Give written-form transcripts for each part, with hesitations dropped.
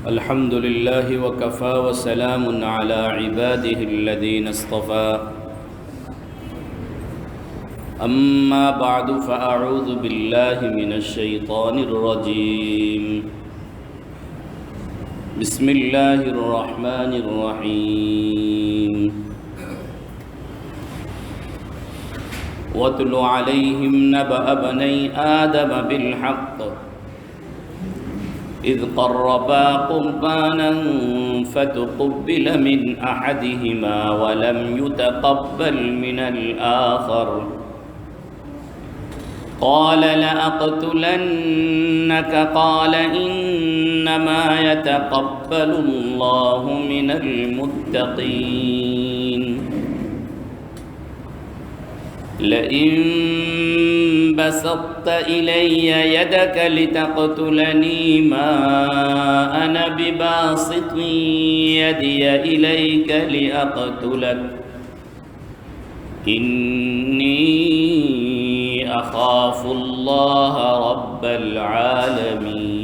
الحمد لله وكفى وسلام على عباده الذين اصطفى أما بعد فأعوذ بالله من الشيطان الرجيم بسم الله الرحمن الرحيم واتل عليهم نبأ بني آدم بالحق إذ قربا قربانا فتقبل من أحدهما ولم يتقبل من الآخر قال لأقتلنك قال إنما يتقبل الله من المتقين لئن بسطت إلي يدك لتقتلني ما أنا بباسط يدي إليك لأقتلك إني أخاف الله رب العالمين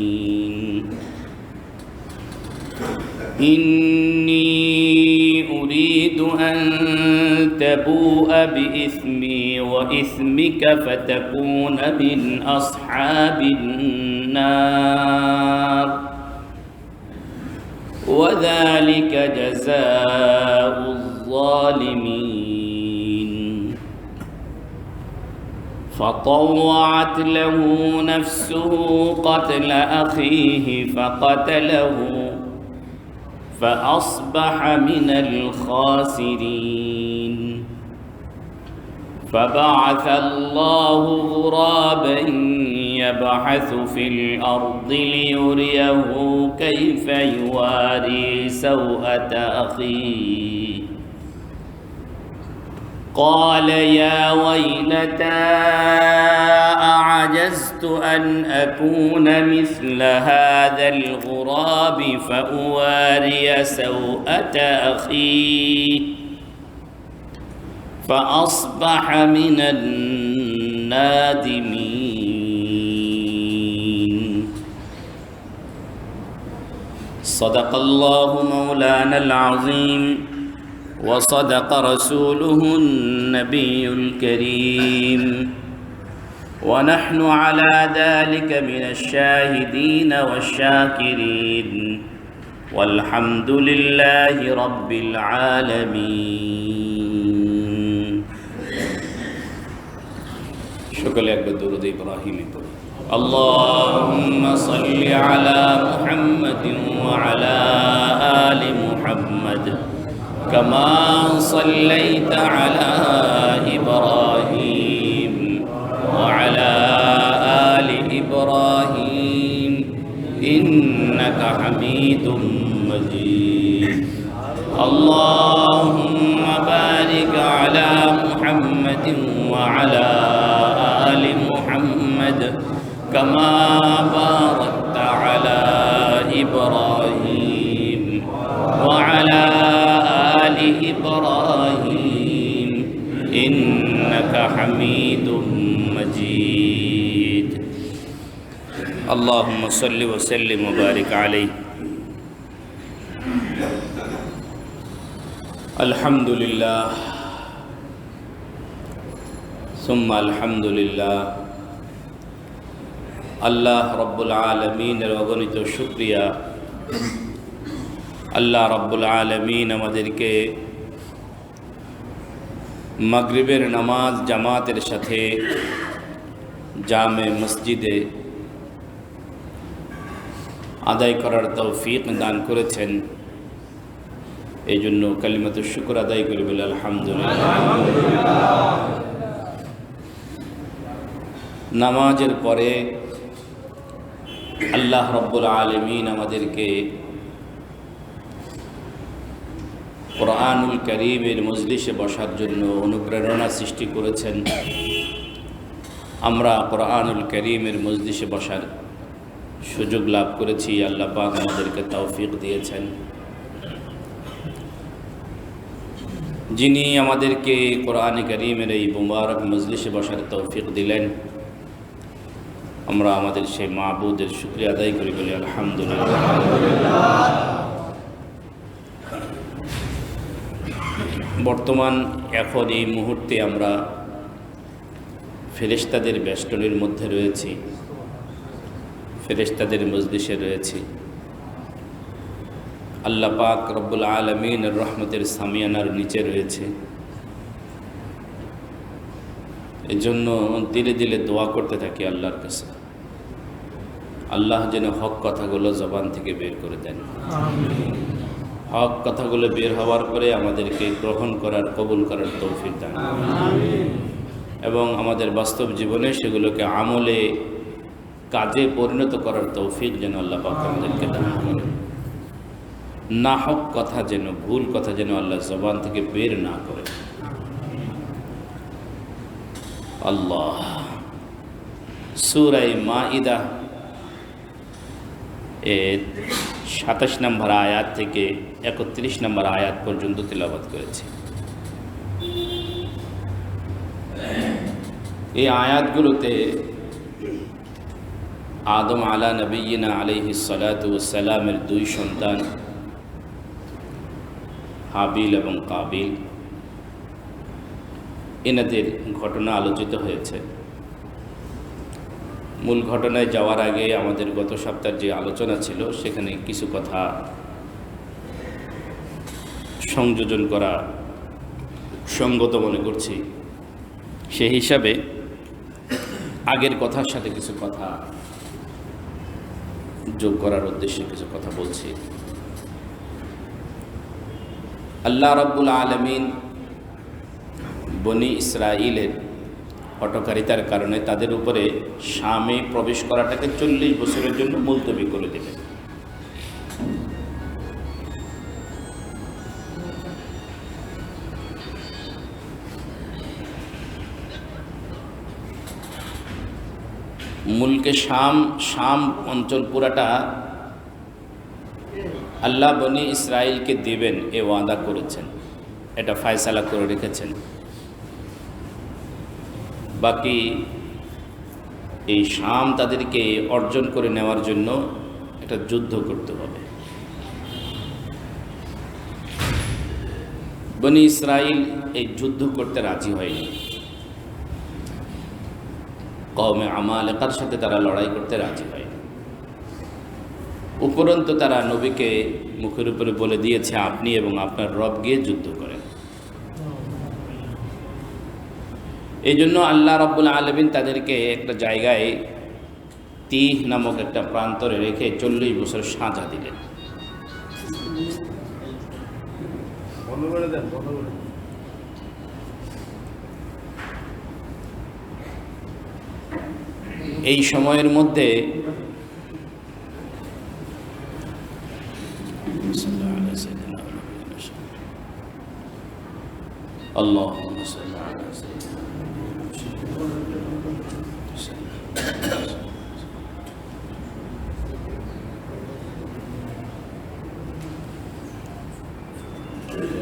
إني أريد أن تبوء بإثمي وإثمك فتكون من أصحاب النار وذلك جزاء الظالمين فطوعت له نفسه قتل أخيه فقتله فأصبح من الخاسرين فبعث الله غرابا يبحث في الأرض ليريه كيف يواري سوءة أخيه قال يا ويلتى أعجزت أن أكون مثل هذا الغراب فأواري سوءة أخي فأصبح من النادمين صدق الله مولانا العظيم وصدق رسوله النبي الكريم ونحن على ذلك من الشاهدين والشاكرين والحمد لله رب العالمين شكرا لك بدرود إبراهيم اللهم صل على محمد وعلى آل محمد كما صليت على إبراهيم وعلى آل إبراهيم إنك حميد مجيد اللهم بارك على محمد وعلى آل محمد كما باركت على إبراهيم وعلى آل إبراهيم إنك حميد مجيد اللهم صل وسلم وبارك عليه الحمد لله ثم الحمد لله আল্লাহ রব্বুল আলমিনের অগণিত শুকরিয়া আল্লাহ রব্বুল আলমিন আমাদেরকে মাগরিবের নামাজ জামাতের সাথে জামে মসজিদে আদায় করার তৌফিক দান করেছেন এই জন্য কালিমাতুশ শুকর আদায় করি বলে আলহামদুলিল্লাহ। নামাজের পরে আল্লাহ রব্বুল আলমিন আমাদেরকে কোরআনুল কারীমের মজলিসে বসার জন্য অনুপ্রেরণা সৃষ্টি করেছেন। আমরা কোরআনুল কারীমের মজলিসে বসার সুযোগ লাভ করেছি, আল্লাহ পাক আমাদেরকে তৌফিক দিয়েছেন। যিনি আমাদেরকে কোরআন কারীমের এই মুবারক মজলিসে বসার তৌফিক দিলেন আমরা আমাদের সেই মাবুদের শুকরিয়া আদায় করি, বলি আলহামদুলিল্লাহ। বর্তমান এখন এই মুহূর্তে আমরা ফেরেশতাদের বেষ্টনীর মধ্যে রয়েছি, ফেরেশতাদের মজলিসে রয়েছি। আল্লাহ পাক রব্বুল আলামিনের রহমতের সামিয়ানার নিচে রয়েছে। এজন্য দিলে দিলে দোয়া করতে থাকি আল্লাহর কাছে, আল্লাহ যেন হক কথাগুলো জবান থেকে বের করে দেন। হক কথাগুলো বের হওয়ার পরে আমাদেরকে গ্রহণ করার, কবুল করার তৌফিক দান, এবং আমাদের বাস্তব জীবনে সেগুলোকে আমলে, কাজে পরিণত করার তৌফিক যেন আল্লাহ পাক আমাদেরকে দান করেন। না হক কথা যেন, ভুল কথা যেন আল্লাহ জবান থেকে বের না করে। আল্লাহ সূরা মাইদা এর ২৭ নম্বর আয়াত থেকে ৩১ নম্বর আয়াত পর্যন্ত তিলাওয়াত করেছি। এই আয়াতগুলোতে আদম আলা নবিয়িনা আলাইহিস সালাতু ওয়াস সালামের দুই সন্তান হাবিল এবং কাবিল, এনাদের ঘটনা আলোচিত হয়েছে। মূল ঘটনায় যাওয়ার আগে আমাদের গত সপ্তাহের যে আলোচনা ছিল সেখানে কিছু কথা সংযোজন করা সঙ্গত মনে করছি। সেই হিসাবে আগের কথার সাথে কিছু কথা যোগ করার উদ্দেশ্যে কিছু কথা বলছি। আল্লাহ রাব্বুল আলামিন বনি ইসরাইলের হঠকারিতার কারণে তাদের উপরে শামে প্রবেশ করাটাকে ৪০ বছরের জন্য মুলতবি করে দিলেন। মুলকে শাম অঞ্চল পুরাটা আল্লাহ বনি ইসরাইলকে দেবেন এ ওয়াদা করেছেন, এটা ফায়সালা করে রেখেছেন। বাকি এই শাম তাদেরকে অর্জন করে নেওয়ার জন্য একটা যুদ্ধ করতে হবে। বনি ইসরাইল এই যুদ্ধ করতে রাজি হয়নি। কওমে আমালেকার সাথে তারা লড়াই করতে রাজি হয়নি। উপরন্তু তারা নবীকে মুখের উপরে বলে দিয়েছে, আপনি এবং আপনার রব গিয়ে যুদ্ধ করেন। এই জন্য আল্লাহ রাব্বুল আলামিন তাদেরকে একটা জায়গায়, তিহ নামক একটা প্রান্তরে রেখে ৪০ বছর সাজা দিলেন। এই সময়ের মধ্যে আল্লাহ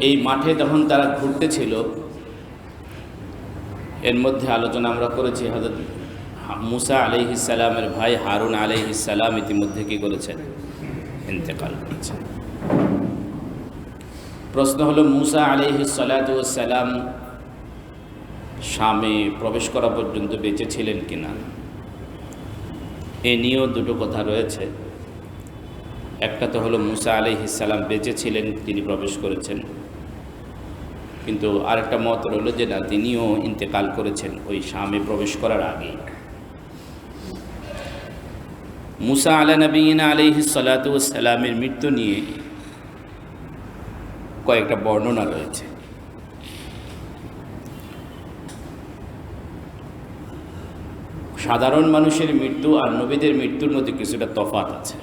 এই মাঠে তখন তারা ঘুরতেছিল। এর মধ্যে আলোচনা আমরা করেছি, হযরত মুসা আলাইহিস সালামের ভাই হারুন আলাইহিস সালাম ইতিমধ্যে কি করেছেন? ইন্তেকাল করেছেন। প্রশ্ন হলো, মুসা আলাইহিস সালাতু ওয়াস সালাম শামে প্রবেশ করা পর্যন্ত বেঁচে ছিলেন কিনা? এ নিয়েও দুটো কথা রয়েছে। একটা তো হলো মুসা আলাইহিস সালাম বেঁচে ছিলেন, তিনি প্রবেশ করেছেন, কিন্তু আরেকটা মত হলো যে না, তিনিও ইন্তেকাল করেছেন ওই শামে প্রবেশ করার আগেই। মুসা আলা নবিয়িনা আলাইহিস সালাতু ওয়াস সালামের মৃত্যু নিয়ে কয়েকটা বর্ণনা রয়েছে। সাধারণ মানুষের মৃত্যু আর নবীদের মৃত্যুর মধ্যে কিছুটা তফাৎ আছে।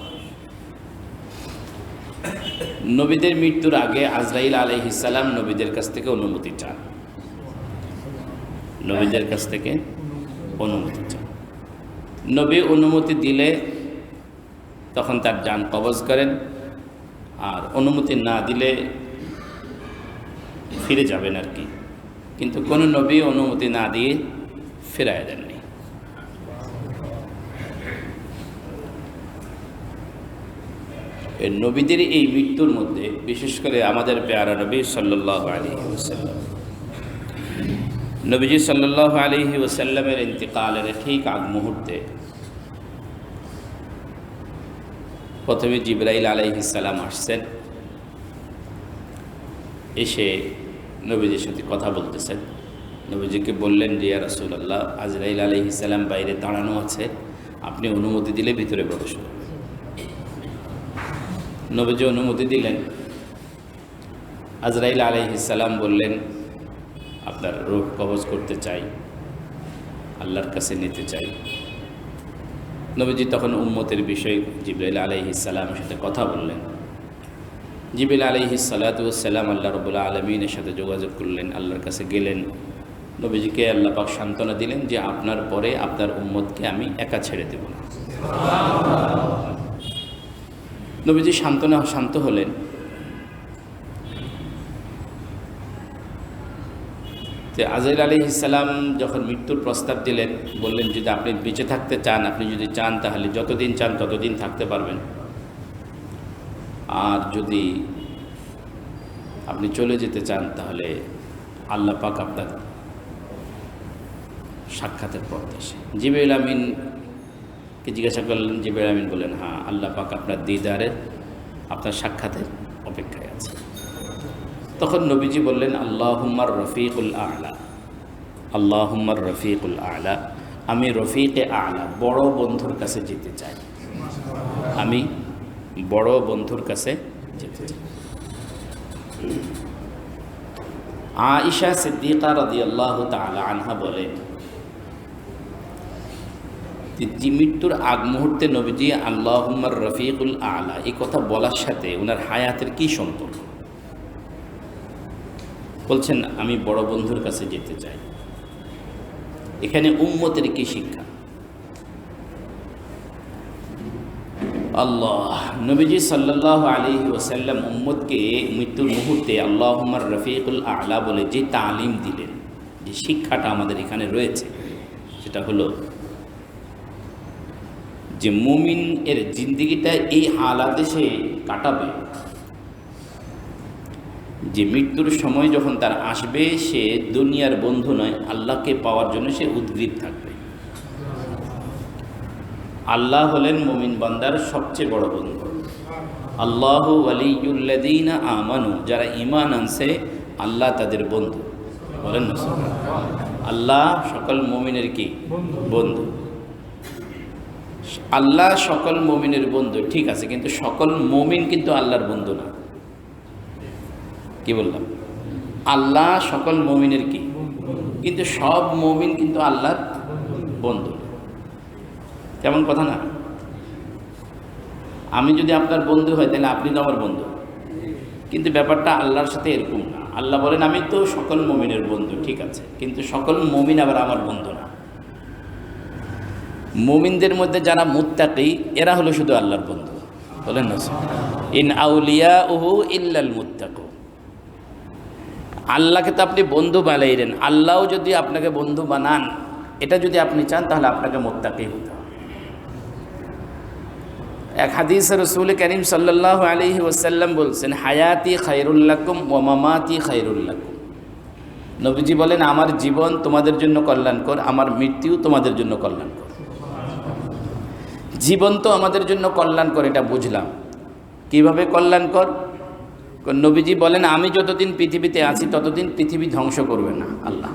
নবীদের মৃত্যুর আগে আজরাইল আলাইহিস সালাম নবীদের কাছ থেকে অনুমতি চান, নবীদের কাছ থেকে অনুমতি চান। নবী অনুমতি দিলে তখন তার জান কবজ করেন, আর অনুমতি না দিলে ফিরে যাবেন আর কি। কিন্তু কোনো নবী অনুমতি না দিয়ে ফিরায় দেননি। নবীদের এই মৃত্যুর মধ্যে বিশেষ করে আমাদের প্যারা নবী সাল্লাল্লাহু আলাইহি ওয়াসাল্লাম, নবীজি সাল্লাল্লাহু আলাইহি ওয়াসাল্লামের ইন্তিকালের ঠিক আগ মুহূর্তে প্রথমে জিবরাইল আলাইহিস সালাম আসছেন, এসে নবীজির সাথে কথা বলতেছেন। নবীজিকে বললেন যে ইয়া রাসূলুল্লাহ, আজরাইল আলাইহিস সালাম বাইরে দাঁড়ানো আছে, আপনি অনুমতি দিলে ভিতরে প্রবেশ করুন। নবীজি অনুমতি দিলেন। আজরাইল আলাইহিস সালাম বললেন, আপনার রূহ কবজ করতে চাই, আল্লাহর কাছে নিতে চাই। নবীজি তখন উম্মতের বিষয়ে জিবরাইল আলাইহিস সালামের সাথে কথা বললেন। জিবরাইল আলাইহিস সালাতু ওয়াস সালাম আল্লাহ রাব্বুল আলামিনের সাথে যোগাযোগ করলেন, আল্লাহর কাছে গেলেন। নবীজিকে আল্লাহ পাক সান্ত্বনা দিলেন যে আপনার পরে আপনার উম্মতকে আমি একা ছেড়ে দেব না। নবীজি শান্ত হলেন। যে আজরাইল আলাইহিস সালাম যখন মৃত্যুর প্রস্তাব দিলেন, বললেন যদি আপনি বেঁচে থাকতে চান, আপনি যদি চান তাহলে যতদিন চান ততদিন থাকতে পারবেন, আর যদি আপনি চলে যেতে চান তাহলে আল্লাহ পাক আপনার সাক্ষাতের প্রত্যাশা। জিবরাইল আমিনকে জিজ্ঞাসা করলেন, জিবরাইল আমিন বললেন, হ্যাঁ, আল্লাহ পাক আপনার দিদারের, আপনার সাক্ষাতের অপেক্ষায় আছে। তখন নবীজি বললেন, আল্লাহুম্মার রফিকুল আ'লা, আল্লাহুম্মার রফিকুল আ'লা, আমি রফিকে আ'লা, বড় বন্ধুর কাছে যেতে চাই, আমি বড় বন্ধুর কাছে যেতে চাই। আয়েশা সিদ্দিকা রাদিয়াল্লাহু তাআলা আনহা বলেন, মৃত্যুর আগ মুহূর্তে নবীজি আল্লাহুম্মার রফিকুল আ'লা এই কথা বলার সাথে ওনার হায়াতের কি সম্পর্ক? বলছেন, আমি বড় বন্ধুর কাছে যেতে চাই। এখানে উম্মতের কি শিক্ষা? আল্লাহ নবীজি সাল্লাল্লাহু আলাইহি ওয়াসাল্লাম উম্মতকে মৃত্যুর মুহূর্তে আল্লাহুম্মার রফিকুল আ'লা বলে যে তালিম দিলেন, যে শিক্ষাটা আমাদের এখানে রয়েছে, সেটা হলো যে মুমিন এর জিন্দেগিটা এই হালাতে সে কাটাবে যে মৃত্যুর সময় যখন তার আসবে, সে দুনিয়ার বন্ধু নয়, আল্লাহকে পাওয়ার জন্য সে উদ্গ্রীব থাকবে। আল্লাহ হলেন মুমিন বান্দার সবচেয়ে বড় বন্ধু। আল্লাহু ওয়ালিয়ুল্লাযীনা আমানু, যারা ঈমান আনছে আল্লাহ তাদের বন্ধু। বলেন না, আল্লাহ সকল মুমিনের কি বন্ধু? আল্লাহ সকল মুমিনের বন্ধু, ঠিক আছে, কিন্তু সকল মুমিন কিন্তু আল্লাহর বন্ধু না। কি বললাম? আল্লাহ সকল মুমিনের কি, কিন্তু সব মুমিন কিন্তু আল্লাহর বন্ধু। তেমন কথা না। আমি যদি আপনার বন্ধু হয় তাহলে আপনি তো আমার বন্ধু, কিন্তু ব্যাপারটা আল্লাহর সাথে এরকম না। আল্লাহ বলেন আমি তো সকল মুমিনের বন্ধু, ঠিক আছে, কিন্তু সকল মুমিন আবার আমার বন্ধু না। মুমিনদের মধ্যে যারা মুত্তাকি, এরা হলো শুধু আল্লাহর বন্ধু। বলেন না, ইন আউলিয়াউহু ইল্লাল মুত্তাকুন। আল্লাহকে তো আপনি বন্ধু বানাইলেন, আল্লাহও যদি আপনাকে বন্ধু বানান, এটা যদি আপনি চান তাহলে আপনাকে মুত্তাকি হতে হবে। এক হাদিসে রাসূল কারীম সাল্লাল্লাহু আলাইহি ওয়াসাল্লাম বলছেন, হায়াতি খায়রুল লাকুম ওয়া মামাতি খায়রুল লাকুম। নবীজি বলেন, আমার জীবন তোমাদের জন্য কল্যাণকর, আমার মৃত্যু তোমাদের জন্য কল্যাণকর। জীবন তো আমাদের জন্য কল্যাণকর, এটা বুঝলাম। কিভাবে কল্যাণকর? নবীজি বলেন, আমি যতদিন পৃথিবীতে আছি ততদিন পৃথিবী ধ্বংস করবে না আল্লাহ।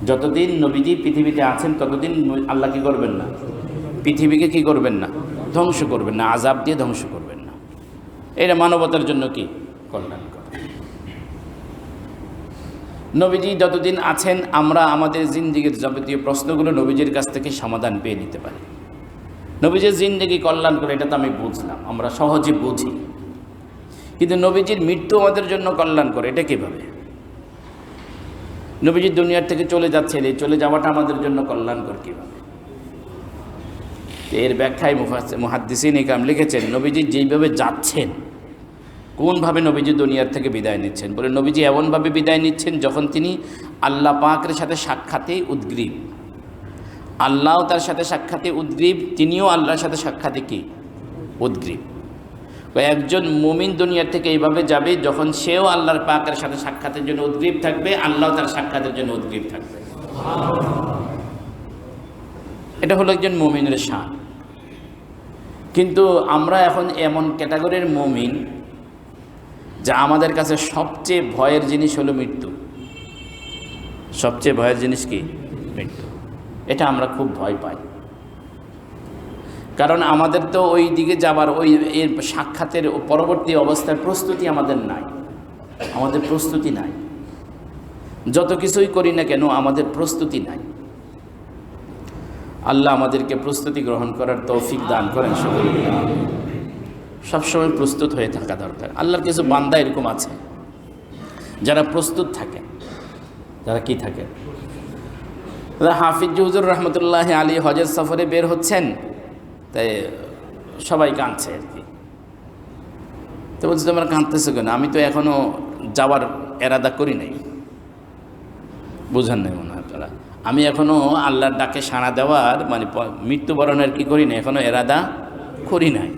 যতদিন নবীজি পৃথিবীতে আছেন ততদিন আল্লাহ কি করবেন না? পৃথিবীকে কি করবেন না? ধ্বংস করবেন না, আযাব দিয়ে ধ্বংস করবেন না। এটা মানবতার জন্য কি কল্যাণকর। নবীজি যতদিন আছেন আমরা আমাদের জিন্দেগির যাবতীয় প্রশ্নগুলো নবীজির কাছ থেকে সমাধান পেয়ে নিতে পারি। নবীজির জিন্দেগি কল্যাণ করে, এটা তো আমি বুঝলাম, আমরা সহজে বুঝি। কিন্তু নবীজির মৃত্যু আমাদের জন্য কল্যাণ করে, এটা কীভাবে? নবীজি দুনিয়ার থেকে চলে যাচ্ছে, এই চলে যাওয়াটা আমাদের জন্য কল্যাণকর কীভাবে? এর ব্যাখ্যায় মুহাদ্দিসিন ইকরাম লিখেছেন, নবীজি যেইভাবে যাচ্ছেন, কোনভাবে নবীজি দুনিয়ার থেকে বিদায় নিচ্ছেন, বলে নবীজি এমনভাবে বিদায় নিচ্ছেন যখন তিনি আল্লাহ পাকের সাথে সাক্ষাতে উদ্গ্রীব, আল্লাহও তার সাথে সাক্ষাতে উদ্গ্রীব, তিনিও আল্লাহর সাথে সাক্ষাতে কি উদ্গ্রীব। একজন মুমিন দুনিয়া থেকে এইভাবে যাবে যখন সেও আল্লাহর পাকের সাথে সাক্ষাতের জন্য উদ্গ্রীব থাকবে, আল্লাহ তার সাক্ষাতের জন্য উদ্গ্রীব থাকবে। এটা হলো একজন মুমিনের শান। কিন্তু আমরা এখন এমন ক্যাটাগরির মুমিন যা আমাদের কাছে সবচেয়ে ভয়ের জিনিস হলো মৃত্যু। সবচেয়ে ভয়ের জিনিস কি? মৃত্যু। এটা আমরা খুব ভয় পাই, কারণ আমাদের তো ওই দিকে যাবার ওই এর সাক্ষাতের পরবর্তী অবস্থার প্রস্তুতি আমাদের নাই। আমাদের প্রস্তুতি নাই, যত কিছুই করি না কেন আমাদের প্রস্তুতি নাই। আল্লাহ আমাদেরকে প্রস্তুতি গ্রহণ করার তৌফিক দান করেন। সবসময় প্রস্তুত হয়ে থাকা দরকার। আল্লাহর কিছু বান্দা এরকম আছে যারা প্রস্তুত থাকে। যারা কি থাকে? হাফিজ হুজুর রহমতুল্লাহ আলী হজের সফরে বের হচ্ছেন, তাই সবাই কাঁদছে আর কি। তো বলছি তোমরা কাঁদতেছো কেন? আমি তো এখনও যাওয়ার এরাদা করি নাই। বুঝেন নাই মনে হয় তারা। আমি এখনও আল্লাহর ডাকে সাড়া দেওয়ার মানে মৃত্যুবরণের কি করি না, এখনও এরাদা করি নাই।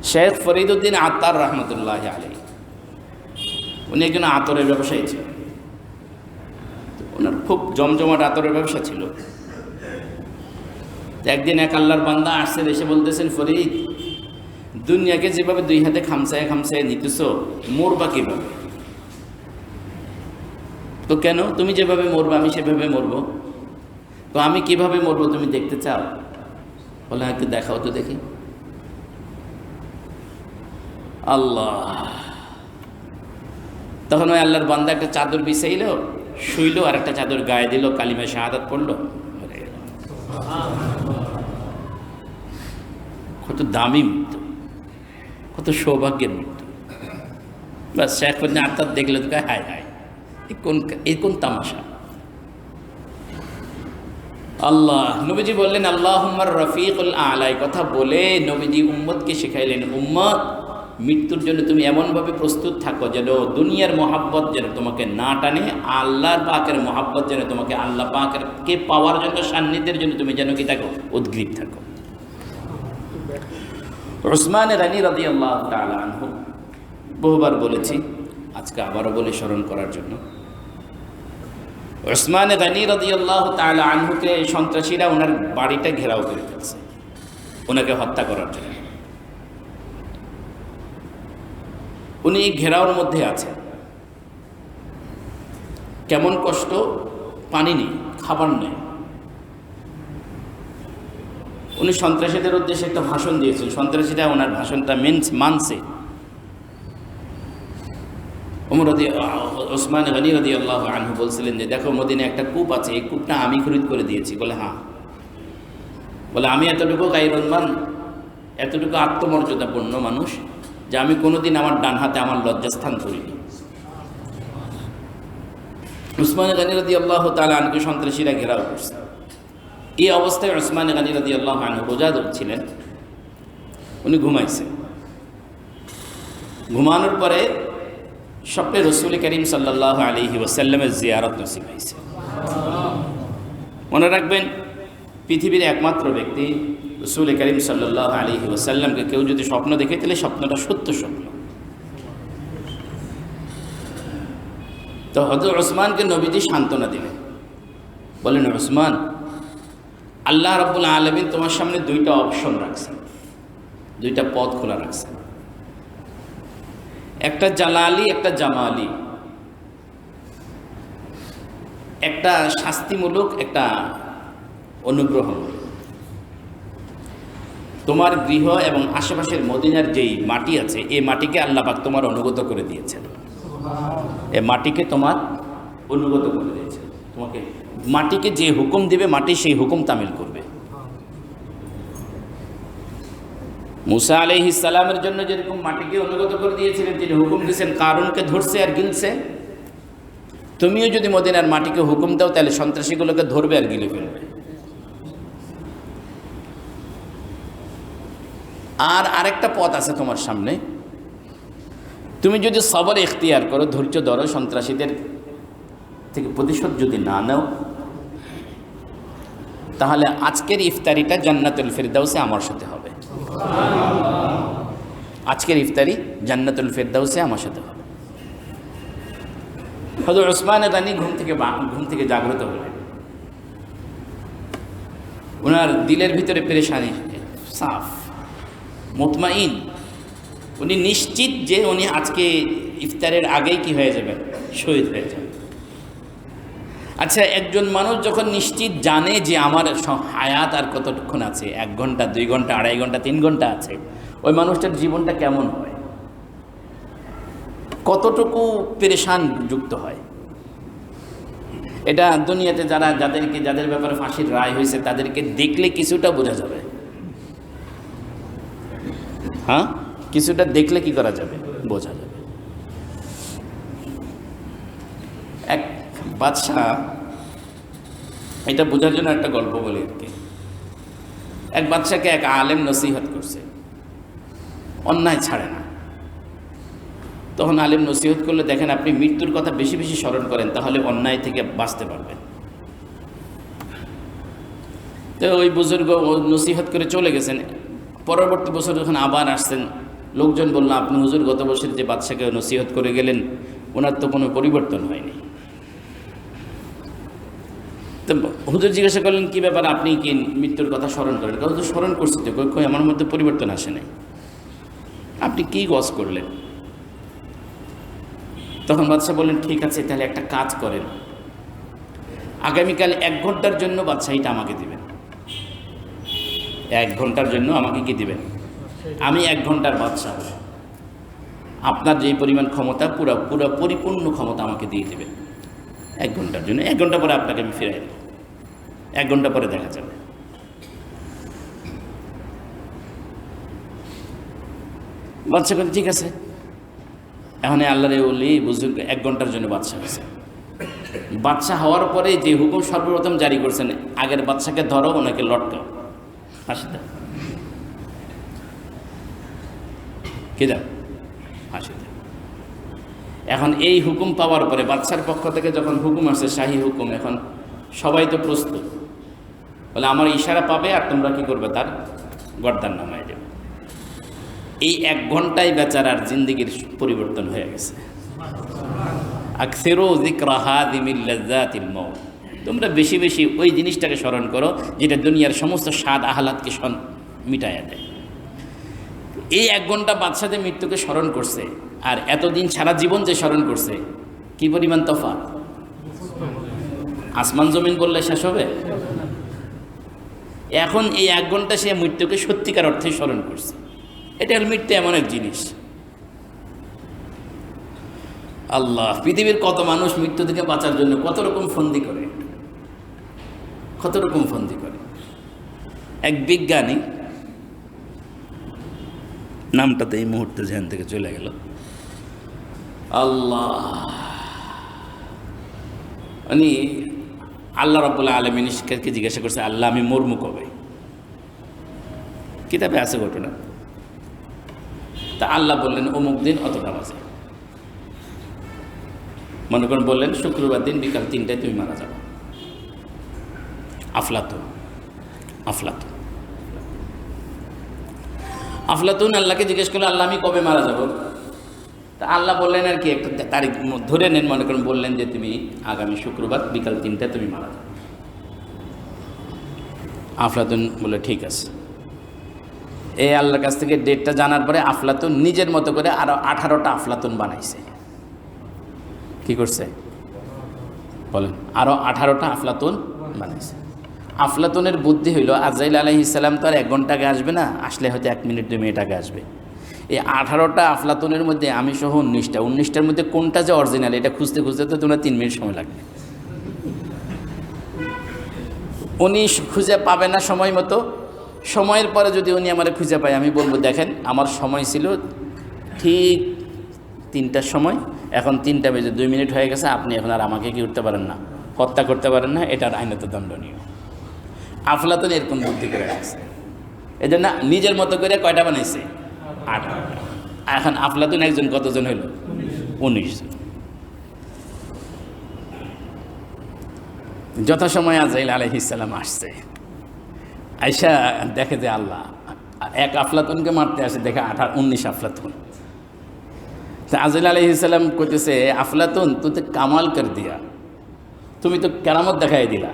শেখ ফরিদউদ্দিন আত্তার রহমতুল্লাহ আলী, উনি একজন আতরের ব্যবসায়ী ছিলেন। ওনার খুব জমজমাট আতরের ব্যবসা ছিল। একদিন এক আল্লাহর বান্দা আসছেন, এসে বলতেছেন, ফরিদ, দুনিয়াকে যেভাবে দুই হাতে খামসায় খামসায় নিতেছ, মরবা কীভাবে? তো কেন? তুমি যেভাবে মরবো আমি সেভাবে মরবো। তো আমি কিভাবে মরবো তুমি দেখতে চাও? বলে একটু দেখাও তো দেখি। আল্লাহ! তখন ওই আল্লাহর বান্দা একটা চাদর বিছাইল, শুইল, আর একটা চাদর গায়ে দিল, কালিমা শাহাদাত পড়লো। কত দামি মৃত্যু, কত সৌভাগ্যের মৃত্যু। বাস শেখ ফরিদ আত্মার দেখলে তো হায় হায়, এই কোন তামাশা। আল্লাহ নবীজি বললেন আল্লাহুম্মার রফিকুল আ'লা, কথা বলে নবীজি উম্মতকে শিখাইলেন, উম্মত মৃত্যুর জন্য তুমি এমনভাবে প্রস্তুত থাকো যেন দুনিয়ার মহাব্বত যেন তোমাকে না টানে, আল্লাহর পাকের মহাব্বত যেন তোমাকে আল্লাহ পাকের কে পাওয়ার জন্য, সান্নিধ্যের জন্য তুমি যেন কি থাকো, উদ্গ্রীব থাকো। উসমান গনি রাদিয়াল্লাহু তাআলা আনহু, বহুবার বলেছি, আজকে আবারও বলে স্মরণ করার জন্য। উসমান গনি রাদিয়াল্লাহু তাআলা আনহুকে সন্ত্রাসীরা ওনার বাড়িটা ঘেরাও করে ফেলছে ওনাকে হত্যা করার জন্য। উনি ঘেরাওর মধ্যে আছেন। কেমন কষ্ট! পানি নেই, খাবার নেই। উনি সন্ত্রাসীদের উদ্দেশ্যে একটা ভাষণ দিয়েছেন, সন্ত্রাসীরা ওনার ভাষণটা মানছে। উসমান গনি রাদিয়াল্লাহু আনহু বলছিলেন যে, দেখো মদিনায় একটা কূপ আছে, এই কূপটা আমি খরিদ করে দিয়েছি। বলে হ্যাঁ। বলে আমি এতটুকু গাইরনমান, এতটুকু আত্মমর্যাদাপূর্ণ মানুষ যে আমি কোনোদিন আমার ডান হাতে আমার লজ্জাস্থান করিনি। উসমান গনি রাদিয়াল্লাহু তাআলা আনহুকে সন্ত্রাসীরা ঘেরাও করছে। এই অবস্থায় উসমান গনি রাদিয়াল্লাহু আনহু রোজা ধরছিলেন। উনি ঘুমাইছেন। ঘুমানোর পরে স্বপ্নে রাসূল করিম সাল্লাল্লাহু আলাইহি ওয়াসাল্লামের জিয়ারত নসিব হয়েছে। মনে রাখবেন, পৃথিবীর একমাত্র ব্যক্তি রাসূল করিম সাল্লাল্লাহু আলাইহি ওয়াসাল্লামকে কেউ যদি স্বপ্ন দেখে, তাহলে স্বপ্নটা সত্য স্বপ্ন। তো হযরত উসমানকে নবীজি সান্ত্বনা দিলেন, বলেন, উসমান, আল্লাহ রাব্বুল আলামিন তোমার সামনে দুইটা অপশন রাখছেন, দুইটা পথ খোলা রাখছেন, একটা জালালি, একটা জামালি, একটা শাস্তিমূলক, একটা অনুগ্রহমূলক। তোমার গৃহ এবং আশেপাশের মদিনার যেই মাটি আছে, এই মাটিকে আল্লাহ পাক তোমার অনুগত করে দিয়েছেন। এই মাটিকে তোমার অনুগত করে দিয়েছেন। তোমাকে মাটিকে যে হুকুম দিবে, মাটি সেই হুকুম তামিল করবে। মুসা আলাইহিস সালামের জন্য যেরকম মাটিকে অনুগত করে দিয়েছিলেন, তিনি হুকুম দিয়েছেন কারুনকে ধরছে আর গিলছে, তুমিও যদি মদিনার মাটিকে হুকুম দাও, তাহলে সন্ত্রাসীগুলোকে ধরবে আর গিলে ফেলবে। আর আরেকটা পথ আছে তোমার সামনে, তুমি যদি সবর ইখতিয়ার করো, ধৈর্য ধরো, সন্ত্রাসীদের থেকে প্রতিশোধ যদি না নাও, তাহলে আজকের ইফতারিটা জান্নাতুল ফিরদাউসে আমার সাথে হবে। আজকের ইফতারি জান্নাতুল ফিরদাউসে আমার সাথে হবে। হযরত উসমান গনি ঘুম থেকে জাগ্রত হলেন। ওনার দিলের ভিতরে পেরেশানি সাফ, মুতমাইন। উনি নিশ্চিত যে উনি আজকে ইফতারের আগেই কি হয়ে যাবেন, শহীদ হয়ে যাবেন। আচ্ছা, একজন মানুষ যখন নিশ্চিত জানে যে আমার হায়াত আর কতক্ষণ আছে, 1 ঘন্টা 2 ঘন্টা 2.5 ঘন্টা 3 ঘন্টা আছে, ওই মানুষটার জীবনটা কেমন হয়, কতটুকু পেরেশান যুক্ত হয়। এটা দুনিয়াতে যাদের ব্যাপারে ফাঁসির রায় হয়েছে তাদেরকে দেখলে কিছুটা বোঝা যাবে। হ্যাঁ, কিছুটা দেখলে কি করা যাবে, বোঝা যাবে। এক বাদশাহ, এটা বোঝার জন্য একটা গল্প বলি আর কি। এক বাদশাকে এক আলেম নসিহত করছে, অন্যায় ছাড়ে না। তখন আলেম নসিহত করলে, দেখেন আপনি মৃত্যুর কথা বেশি বেশি স্মরণ করেন, তাহলে অন্যায় থেকে বাঁচতে পারবেন। তো ওই বুজুর্গ নসিহত করে চলে গেছেন। পরবর্তী বছর যখন আবার আসছেন, লোকজন বলল, আপনি হুজুর গত বছর যে বাদশাকে নসিহত করে গেলেন, ওনার তো কোনো পরিবর্তন হয়নি। তো হুজুর জিজ্ঞাসা করলেন, কী ব্যাপার, আপনি কি মৃত্যুর কথা স্মরণ করেন? হুজুর স্মরণ করছি তো, কই আমার মধ্যে পরিবর্তন আসে নাই। আপনি কি গজ করলেন? তখন বাদশাহ বললেন, ঠিক আছে, তাহলে একটা কাজ করেন, আগামীকাল 1 ঘন্টার জন্য বাদশাহীটা আমাকে দিবেন। 1 ঘন্টার জন্য আমাকে কি দিবেন? আমি 1 ঘন্টার বাদশাহ, আপনার যেই পরিমাণ ক্ষমতা, পুরো পরিপূর্ণ ক্ষমতা আমাকে দিয়ে দেবেন 1 ঘন্টার জন্য। 1 ঘন্টা পরে আপনাকে আমি ফিরাই দেব, 1 ঘন্টা পরে দেখা যাবে। বাদশাহ বলে, ঠিক আছে। এখন আল্লাহর ওলি বুজুর্গ 1 ঘন্টার জন্য বাদশাহ হয়েছে। বাদশাহ হওয়ার পরে যে হুকুম সর্বপ্রথম জারি করছেন, আগের বাদশাকে ধরো, ওনাকে লটকাও, ফাঁসি দাও। কে দাও? ফাঁসি দাও। এখন এই হুকুম পাওয়ার পরে বাদশার পক্ষ থেকে যখন হুকুম আসছে, শাহী হুকুম, এখন সবাই তো প্রস্তুত, বলে আমার ইশারা পাবে আর তোমরা কি করবে, তার গর্দান নামায় দেবে। এই 1 ঘন্টায় বেচারার জিন্দেগির পরিবর্তন হয়ে গেছে। আকসিরু যিকরা হাদিমিল লাযাতিল মাউত, তোমরা বেশি বেশি ওই জিনিসটাকে স্মরণ করো যেটা দুনিয়ার সমস্ত স্বাদ আহ্লাদকে মিটাইয়া দেয়। এই 1 ঘন্টা বাদশাদের মৃত্যুকে স্মরণ করছে, আর এতদিন সারা জীবন যে স্মরণ করছে, কি পরিমাণ তফাৎ! আসমান জমিন বললে শেষ হবে। এখন এই 1 ঘন্টা সে মৃত্যুকে সত্যিকার অর্থে স্মরণ করছে। এটা হল মৃত্যু, এমন এক জিনিস। আল্লাহ, পৃথিবীর কত মানুষ মৃত্যু থেকে বাঁচার জন্য কত রকম ফন্দি করে, কত রকম ফন্দি করে। এক বিজ্ঞানী, নামটা তো এই মুহূর্তে ধ্যান থেকে চলে গেল, আল্লাহ, উনি আল্লাহ রাব্বুল আলামিনকে জিজ্ঞাসা করছে, আল্লাহ আমি মরমু কবে? কিতাবে আছে ঘটনা। তা আল্লাহ বললেন অমুক দিন অতটা বাজে, মনে করেন বললেন শুক্রবার দিন বিকাল 3টায় তুমি মারা যাবে। আফলাতুন আল্লাহকে জিজ্ঞেস করলো, আল্লাহ আমি কবে মারা যাব? তা আল্লাহ বললেন আর কি, একটা তারিখ ধরে নেন, মনে করেন বললেন যে তুমি আগামী শুক্রবার বিকাল 3টায় তুমি মারা যাবে। আফলাতুন বলে ঠিক আছে। এই আল্লাহর কাছ থেকে ডেটটা জানার পরে আফলাতুন নিজের মতো করে আরো 18টা আফলাতুন বানাইছে। কি করছে বলেন? আরো 18টা আফলাতুন বানাইছে। আফলাতুনের বুদ্ধি হইল, আজরাইল আলাইহিস সালাম তো আর 1 ঘন্টা আগে আসবে না, আসলে হয়তো 1 মিনিট 2 মিনিট আগে আসবে। এই 18টা আফলাতুনের মধ্যে আমি সহ 19টার মধ্যে কোনটা যে অরিজিনাল, এটা খুঁজতে খুঁজতে তো তোমরা 3 মিনিট সময় লাগবে। উনি খুঁজে পাবে না সময় মতো। সময়ের পরে যদি উনি আমার খুঁজে পায়, আমি বলবো দেখেন আমার সময় ছিল ঠিক 3টার সময়, এখন 3টা বেজে 2 মিনিট হয়ে গেছে, আপনি এখন আর আমাকে কি করতে পারেন না, হত্যা করতে পারেন না, এটার আইনত দণ্ডনীয়। আফলাতুন এরকম বুদ্ধি করে রাখছে, এই জন্য নিজের মতো করে কয়টা বানাইছে? 18টা। এখন আফলাতুন একজন কতজন হইল? 19 জন। যথাসময়ে আজরাইল আলাইহিস সালাম আসছে, আয়সা দেখে যে আল্লাহ এক আফলাতুনকে মারতে আসে, দেখে 19 আফলাতুন। তা আজরাইল আলাইহিস সালাম কইতেছে, আফলাতুন তুই তো কামাল কর দিয়া, তুমি তো কেরামত দেখাই দিলা,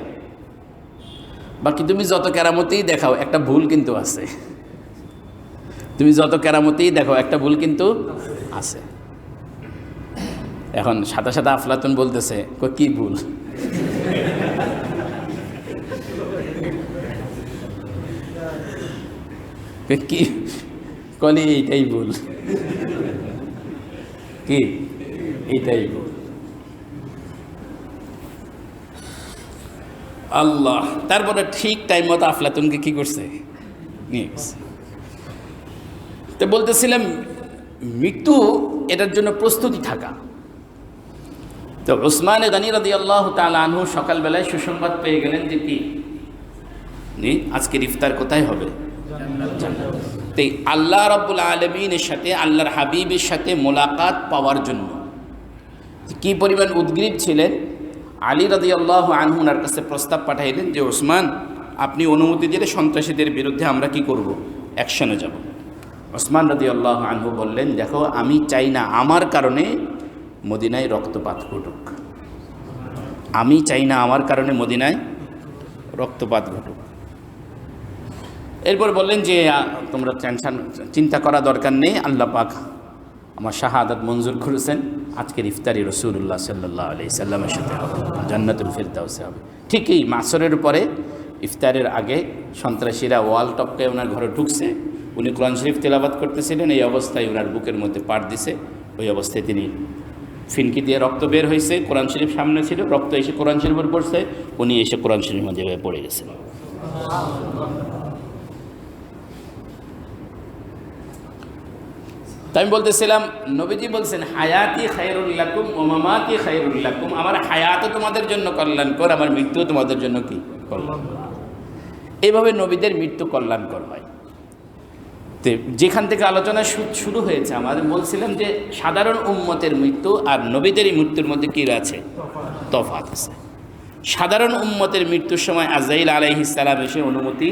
বাকি তুমি যত কেরামতেই দেখাও একটা ভুল কিন্তু আছে, তুমি যত কেরামতেই দেখাও একটা ভুল কিন্তু আছে। এখন সাথে সাথে আফলাতুন বলতেছে, কি ভুল? কি কলি? এইটাই ভুল। কি এইটাই ভুল? আল্লাহ তারপরে ঠিক টাইম মতো আফলাতুনকে কি করছে, নিয়ে গেছে। তো বলতেছিলাম মৃত্যু এটার জন্য প্রস্তুতি থাকা। তো উসমান গনি রাদিয়াল্লাহু তাআলা আনহু সকালবেলায় সুসংবাদ পেয়ে গেলেন যে কি আজকের ইফতার কোথায় হবে? তাই আল্লাহ রাব্বুল আলামিনের সাথে, আল্লাহর হাবিবের সাথে মোলাকাত পাওয়ার জন্য কি পরিমাণ উদ্গ্রীব ছিলেন। আলী রাদিয়াল্লাহু আনহু ওনার কাছে প্রস্তাব পাঠাইলেন যে ওসমান, আপনি অনুমতি দিলে সন্ত্রাসীদের বিরুদ্ধে আমরা কি করব, অ্যাকশনে যাব। ওসমান রাদিয়াল্লাহু আনহু বললেন, দেখো আমি চাই না আমার কারণে মদিনায় রক্তপাত ঘটুক, আমি চাই না আমার কারণে মদিনায় রক্তপাত ঘটুক। এরপর বললেন যে তোমরা চিন্তা করা দরকার নেই, আল্লাহ পাক আমার শাহাদাত মঞ্জুর করেছেন, আজকের ইফতারি রাসূলুল্লাহ সাল্লাল্লাহু আলাইহি সাল্লামের সাথে হবে, জান্নাতুল ফিরদাউসে হবে। ঠিকই মাসরের পরে ইফতারের আগে সন্ত্রাসীরা ওয়াল টপকে ওনার ঘরে ঢুকছে, উনি কোরআন শরীফ তেলাওয়াত করতেছিলেন, এই অবস্থায় ওনার বুকের মধ্যে পাট দিছে, ওই অবস্থায় তিনি ফিনকি দিয়ে রক্ত বের হয়েছে, কোরআন শরীফ সামনে ছিল, রক্ত এসে কোরআন শরীফের পড়ছে, উনি এসে কোরআন শরীফের মধ্যে পড়ে গেছেন। তাই আমি বলতেছিলাম, নবীজি বলছেন হায়াতি খায়রুল লাকুম ওয়া মামাতি খায়রুল লাকুম, আমার হায়াতও তোমাদের জন্য কল্যাণকর, আমার মৃত্যুও তোমাদের জন্য কি কল্যাণকর। এইভাবে নবীদের মৃত্যু কল্যাণকর হয়। তো যেখান থেকে আলোচনা শুরু হয়েছে, আমাদের বলছিলাম যে সাধারণ উম্মতের মৃত্যু আর নবীদের মৃত্যুর মধ্যে কী আছে, তফাৎ আছে। সাধারণ উম্মতের মৃত্যুর সময় আজরাইল আলাইহিস সালাম এসে অনুমতি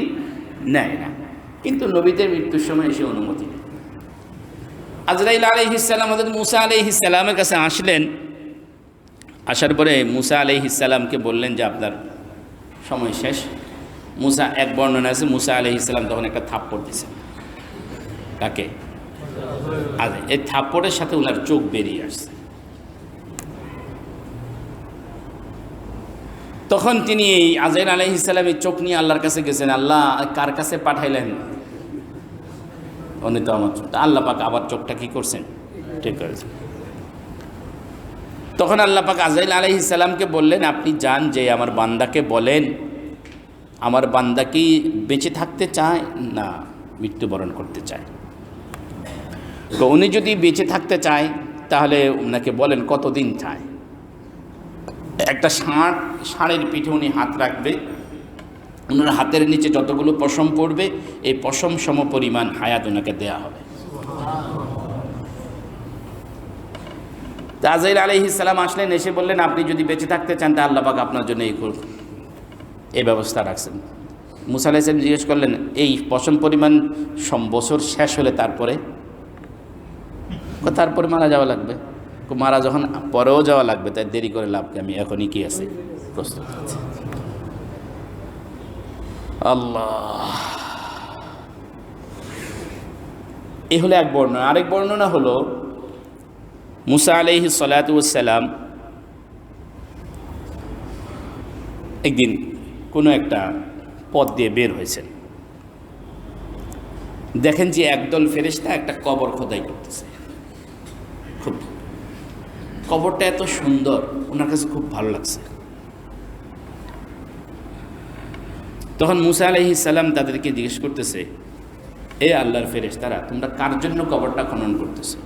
নেয় না, কিন্তু নবীদের মৃত্যুর সময় এসে অনুমতি নেয়। আজরাইল আলাইহিস সালাম হযরত মুসা আলাইহিস সালামের কাছে আসলেন, আসার পরে মুসা আলাইহিস সালামকে বললেন যে আপনার সময় শেষ। মুসা, এক বর্ণনা আছে মুসা আলাইহিস সালাম তখন একটা থাপ্পড় দিয়েছেন, তাকে, আর এই থাপ্পড়ের সাথে ওনার চোখ বেরিয়ে আসছে। তখন তিনি এই আজরাইল আলাইহিস সালামের চোখ নিয়ে আল্লাহর কাছে গেছেন, আল্লাহ কার কাছে পাঠাইলেন? উনি তো আমার চোখ, আল্লাহ পাক আবার চোখটা কি করছেন, ঠিক করেছেন। তখন আল্লাহ পাক আজরাইল আলাইহিস সালামকে বললেন, আপনি যান, যে আমার বান্দাকে বলেন আমার বান্দা কি বেঁচে থাকতে চায় না মৃত্যুবরণ করতে চায়। তো উনি যদি বেঁচে থাকতে চায় তাহলে ওনাকে বলেন কতদিন চায়। একটা ষাঁড়ের পিঠে উনি হাত রাখবে, ওনার হাতের নিচে যতগুলো পশম পড়বে এই পশম সম পরিমাণ হায়াত ওনাকে দেয়া হবে। আজরাইল আলাইহিস সালাম আসলেন, এসে বললেন আপনি যদি বেঁচে থাকতে চান তা আল্লাহ পাক আপনার জন্য এই ব্যবস্থা রাখছেন। মুসা আলাইহিস সালাম জিজ্ঞেস করলেন, এই পশম পরিমাণ বছর শেষ হলে তারপরে মারা যাওয়া লাগবে। মারা যখন পরেও যাওয়া লাগবে, তাই দেরি করে লাভকে, আমি এখনই কি আছে প্রস্তুত আছি। আল্লাহ, এই হলো এক বর্ণনা। আরেক বর্ণনা হলো মুসা আলাইহিস সালাতু ওয়াস সালাম একদিন কোনো একটা পথ দিয়ে বের হয়েছেন, দেখেন যে একদল ফেরেশতা একটা কবর খোদাই করতেছে। খুব কবরটা এত সুন্দর, ওনার কাছে খুব ভালো লাগছে। তখন মুসা আলাইহিস সালাম তাদেরকে জিজ্ঞেস করতেছে, এ আল্লাহর ফেরেশতারা, তোমরা কার জন্য কবরটা খনন করতেছো?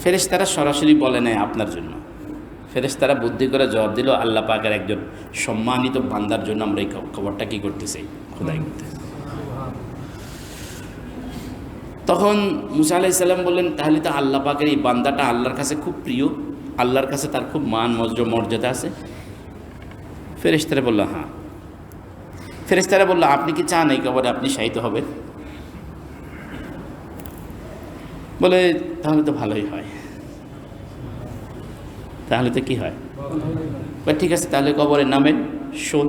ফেরেশতারা সরাসরি বলে নাই আপনার জন্য। ফেরেশতারা বুদ্ধি করে জবাব দিল, আল্লাহ পাকের একজন সম্মানিত বান্দার জন্য আমরা এই কবরটা কি করতেছি, খোদাই করতেছি। তখন মুসা আলাইহিস সালাম বললেন, তাহলে তো আল্লাহ পাকের এই বান্দাটা আল্লাহর কাছে খুব প্রিয়, আল্লাহর কাছে তার খুব মান মর্যাদা আছে। ফেরেশতারা বলল, হ্যাঁ। ফেরেশতারা বলল, আপনি কি চান এই কবরে আপনি শায়িত হবেন? বলে, তাহলে তো ভালোই হয়, তাহলে তো কি হয়, ঠিক আছে তাহলে কবরে নামেন, শোন।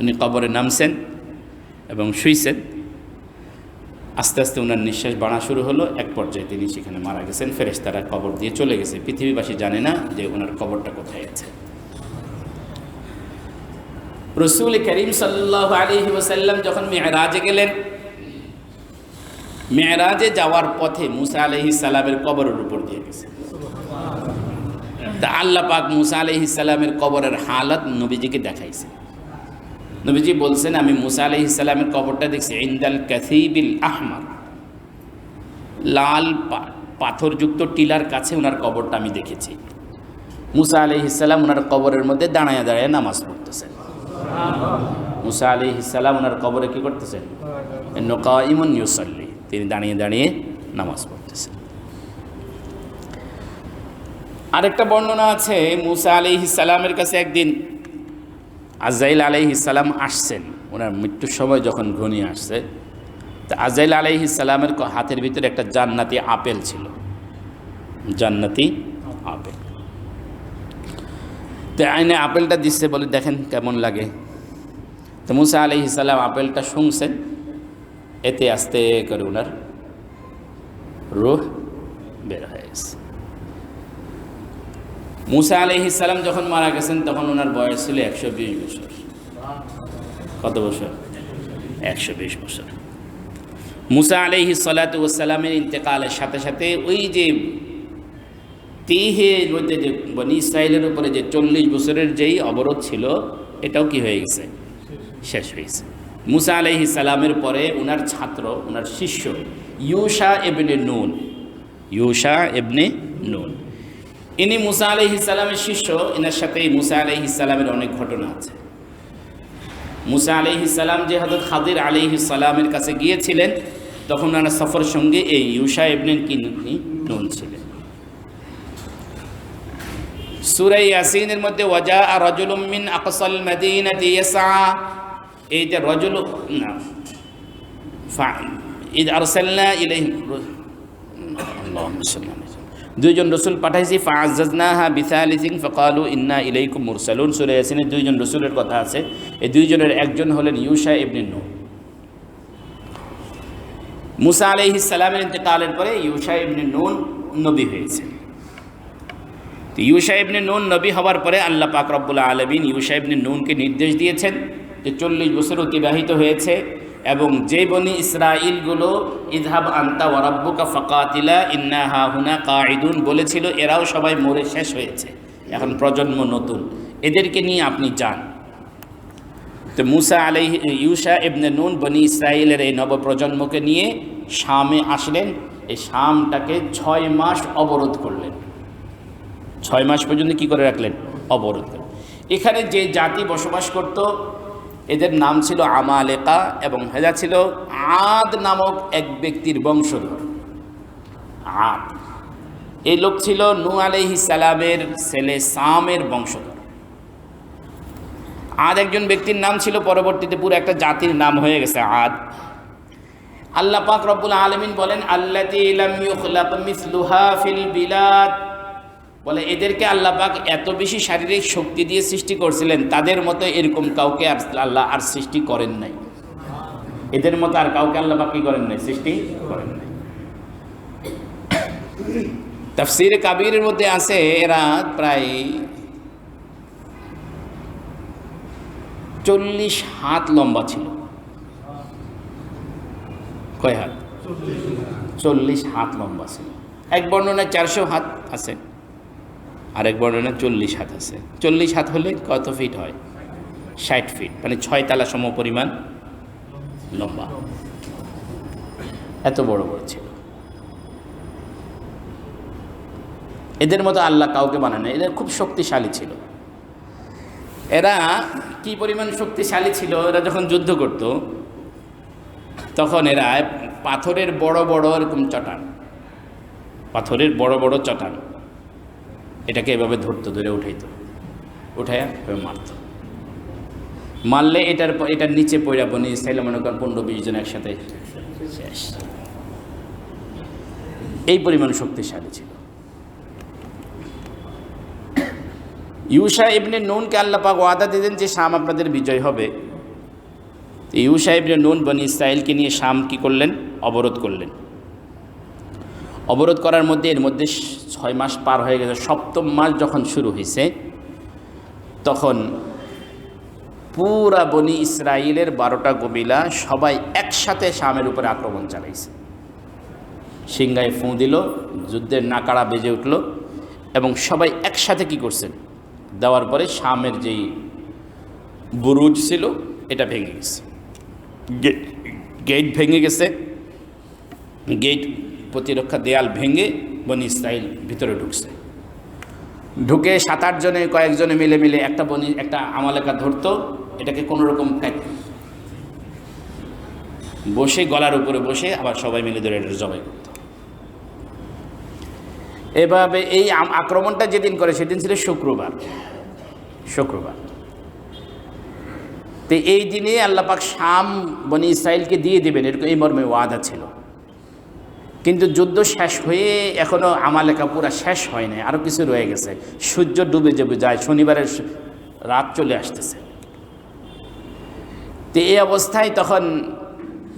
উনি কবরে নামছেন এবং শুইছেন। আস্তে আস্তে ওনার নিঃশ্বাস বাড়া শুরু হলো, এক পর্যায়ে তিনি সেখানে মারা গেছেন। ফেরেশতারা কবর দিয়ে চলে গেছে, পৃথিবীবাসী জানে না যে ওনার কবরটা কোথায় আছে। রাসূল করিম সাল্লাল্লাহু আলাইহি ওয়াসাল্লাম যখন মিরাজে গেলেন, মিরাজে যাওয়ার পথে মুসা আলাইহিস সালামের কবরের উপর দিয়ে গেছে। তা আল্লাহ পাক মুসা আলাইহিস সালামের কবরের হালত নবীজিকে দেখাইছে। নবীজি বলছেন, আমি মুসা আলাইহিস সালামের কবরটা দেখছি ইনদাল কাসিবিল আহমার, লাল পাথরযুক্ত টিলার কাছে ওনার কবরটা আমি দেখেছি। মুসা আলাইহিস সালাম ওনার কবরের মধ্যে দাঁড়ায় দাঁড়ায় নামাজ পড়তেছেন। মুসা আলাইহিস সালাম ওনার কবরে কি করতেছেন? কাইমুন ইউসাল্লি, তিনি দাঁড়িয়ে দাঁড়িয়ে নামাজ পড়তেছেন। আরেকটা বর্ণনা আছে, মুসা আলাইহিস সালামের কাছে একদিন আজরাইল আলাইহিস সালাম আসছেন। ওনার মৃত্যুর সময় যখন ঘনিয়ে আসছে, তা আজরাইল আলাইহিস সালামের হাতের ভিতরে একটা জান্নাতি আপেল ছিল, জান্নাতি আপেল। তো আইনে আপেলটা দিচ্ছে, বলে দেখেন কেমন লাগে। তো মুসা আলাইহিস সালাম আপেলটা শুনছেন, এতে আস্তে করে ওনার রূহ বের হয়ে গেছে। মুসা আলাইহিস সালাম যখন মারা গেছেন তখন ওনার বয়স ছিল 120 বছর। কত বছর? 120 বছর। মুসা আলাইহিস সালাতু ওয়াস সালামের ইন্তেকালের সাথে সাথে ওই যে তিহের মধ্যে যে বনি ইসরাইলের উপরে যে 40 বছরের যেই অবরোধ ছিল, এটাও কি হয়ে গেছে? শেষ হয়েছে। মুসা আলাইহিস সালামের পরে ওনার ছাত্র, ওনার শিষ্য ইউশা ইবনে নুন, ইউশা ইবনে নুন, ইনি মুসা আলাইহিস সালামের শিষ্য। এনার সাথে মুসা আলাইহিস সালামের অনেক ঘটনা আছে। মুসা আলাইহিস সালাম যে হযরত খাদির আলাইহিস সালামের কাছে গিয়েছিলেন, তখন ওনার সফর সঙ্গে এই ইউশা ইবনে নুন ছিলেন। সূরা ইয়াসিনের মধ্যে ওয়াজাআ রাজুলুম মিন আকসাল মাদিনাতি ইয়াসআ, এই যে রাজুল না ইদ আরসালনা ইলাইহিম, আল্লাহুম্মা সাল্লি আলাইহি, দুইজন রসুল পাঠাইছি, ফাআজ্জাজনাহা বিসালিসিন ফাকালু ইন্না ইলাইকুম মুরসালুন। সূরা ইয়াসিনে দুইজন রসুলের কথা আছে। এই দুইজনের একজন হলেন ইউশা ইবনে নুন। মুসা আলাইহিস সালামের ইন্তেকালের পরে ইউশা ইবনে নুন নবী হয়েছে। তো ইউশা ইবনে নুন নবী হওয়ার পরে আল্লাহ পাক রব্বুল আলামিন ইউশা ইবনে নুনকে নির্দেশ দিয়েছেন যে 40 বছর অতিবাহিত হয়েছে এবং যে বনি ইসরাইলগুলো ইযহাব আনতা ওয়া রাব্বুকা ফাকাতিলা ইন্না হাহুনা কাঈদুন বলেছিল, এরাও সবাই মরে শেষ হয়েছে, এখন প্রজন্ম নতুন, এদেরকে নিয়ে আপনি যান। তো ইউশা ইবনে নুন বনি ইসরাইলের এই নবপ্রজন্মকে নিয়ে শামে আসলেন। এই শামটাকে 6 মাস অবরোধ করলেন। 6 মাস পর্যন্ত কি করে রাখলেন? অবরোধ করলেন। এখানে যে জাতি বসবাস করত, এদের নাম ছিল আমালেকা, এবং হেজা ছিল আদ নামক এক ব্যক্তির বংশধর। আদ, এই লোক ছিল নূহ আলাইহিস সালামের ছেলে সামের বংশধর। আদ একজন ব্যক্তির নাম ছিল, পরবর্তীতে পুরো একটা জাতির নাম হয়ে গেছে আদ। আল্লাহ পাক রব্বুল আলামিন বলেন, আল্লাতী লাম ইউখলাক মিসলুহা ফিল বিলাদ, বলে এদেরকে আল্লাহ পাক এত বেশি শারীরিক শক্তি দিয়ে সৃষ্টি করছিলেন, তাদের মতো এরকম কাউকে আর আল্লাহ আর সৃষ্টি করেন নাই। এদের মতো আর কাউকে আল্লাহ পাক কি করেন নাই? সৃষ্টি করেন নাই। তাফসীরে কাবীরের মধ্যে আছে, এরা প্রায় 40 হাত লম্বা ছিল। কয় হাত? 40 হাত লম্বা ছিল। এক বর্ণনায় 400 হাত আছে, আরেক বর্ণনায় 40 হাত আছে। 40 হাত হলে কত ফিট হয়? 60 ফিট, মানে 6 তলা সম পরিমাণ লম্বা। এত বড় বড় ছিল। এদের মতো আল্লাহ কাউকে বানায় না, এরা খুব শক্তিশালী ছিল। এরা কি পরিমাণ শক্তিশালী ছিল, এরা যখন যুদ্ধ করত তখন এরা পাথরের বড় বড় এরকম চটান, পাথরের বড় বড় চটান, এটাকে এভাবে ধরতো, ধরে উঠাইতো, উঠাইয়া এভাবে মারত। মারলে এটার নিচে পড়া বনি ইসরাইল মনে করেন 15-20 জন একসাথে শেষ। এই পরিমাণ শক্তিশালী ছিল। ইউশা ইবনে নুনকে আল্লাহ পাক ওয়াদা দিলেন যে শাম আপনাদের বিজয় হবে। ইউশা ইবনে নুন বনি ইসরাইলকে নিয়ে শাম কি করলেন? অবরোধ করলেন। অবরোধ করার মধ্যে এর মধ্যে 6 মাস পার হয়ে গেছে। 7ম মাস যখন শুরু হয়েছে তখন পুরা বনি ইসরাইলের 12টা কবিলা সবাই একসাথে শামের উপরে আক্রমণ চালাইছে। সিংহায় ফুঁ দিল, যুদ্ধের নাকাড়া বেজে উঠল এবং সবাই একসাথে কি করছেন? দেওয়ার পরে শামের যেই বুরুজ ছিল এটা ভেঙে গেছে, গেট ভেঙে গেছে। গেট প্রতিরক্ষা দেয়াল ভেঙে বনি ইসরাইল ভিতরে ঢুকছে। ঢুকে 7-8 জনে কয়েকজনে মিলে একটা আমালেকা ধরতো, এটাকে কোনো রকম বসে গলার উপরে বসে আবার সবাই মিলে ধরে এটা জবাই করত। এভাবে এই আক্রমণটা যেদিন করে সেদিন ছিল শুক্রবার। তো এই দিনে আল্লাহ পাক শাম বনি ইসরাইলকে দিয়ে দেবেন এরকম এই মর্মে ওয়াদা ছিল। কিন্তু যুদ্ধ শেষ হয়ে এখনও আমালেকা পুরা শেষ হয় নাই, আরও কিছু রয়ে গেছে। সূর্য ডুবে যায়, শনিবারের রাত চলে আসতেছে। তো এই অবস্থায় তখন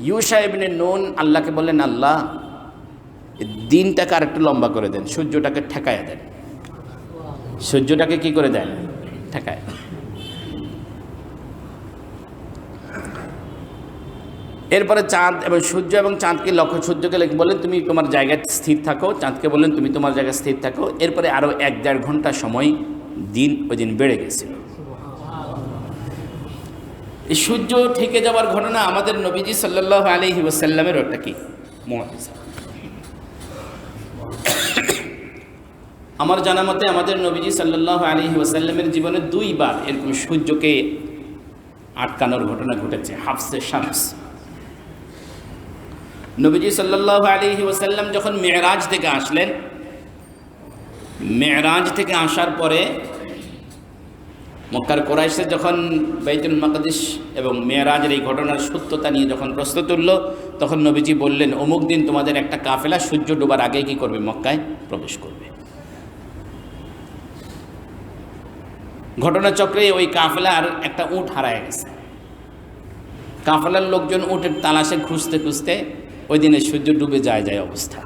ইউশা ইবনে নুন আল্লাহকে বললেন, আল্লাহ দিনটাকে আর একটু লম্বা করে দেন, সূর্যটাকে ঠেকায় দেন। সূর্যটাকে কি করে দেন? ঠেকায়। এরপরে চাঁদ এবং সূর্য এবং চাঁদকে সূর্যকে বললেন তুমি তোমার জায়গায় স্থির থাকো, চাঁদকে বললেন তুমি তোমার জায়গায় স্থির থাকো। এরপরে আরও 1-1.5 ঘন্টা সময় ওই দিন বেড়ে গেছিল। এই সূর্য ঠেকে যাওয়ার ঘটনা আমাদের নবীজি সাল্লাল্লাহু আলাইহি ওয়াসাল্লামের একটা কি মুআজিজা। আমার জানা মতে আমাদের নবীজি সাল্লাল্লাহু আলাইহি ওয়াসাল্লামের জীবনে 2 বার এরকম সূর্যকে আটকানোর ঘটনা ঘটেছে। হাফসে শামস নবীজি সাল্লাল্লাহু আলাইহি ওয়াসাল্লাম যখন মেরাজ থেকে আসলেন, মেরাজ থেকে আসার পরে মক্কার কোরাইশে যখন বাইতুল মাকদিস এবং মেরাজের এই ঘটনার সত্যতা নিয়ে যখন প্রশ্ন তুলল, তখন নবীজি বললেন অমুক দিন তোমাদের একটা কাফেলা সূর্য ডোবার আগে কি করবে? মক্কায় প্রবেশ করবে। ঘটনাচক্রে ওই কাফেলার একটা উট হারায় গেছে। কাফেলার লোকজন উটের তালাশে খুঁজতে ওই দিনে সূর্য ডুবে যায় অবস্থা।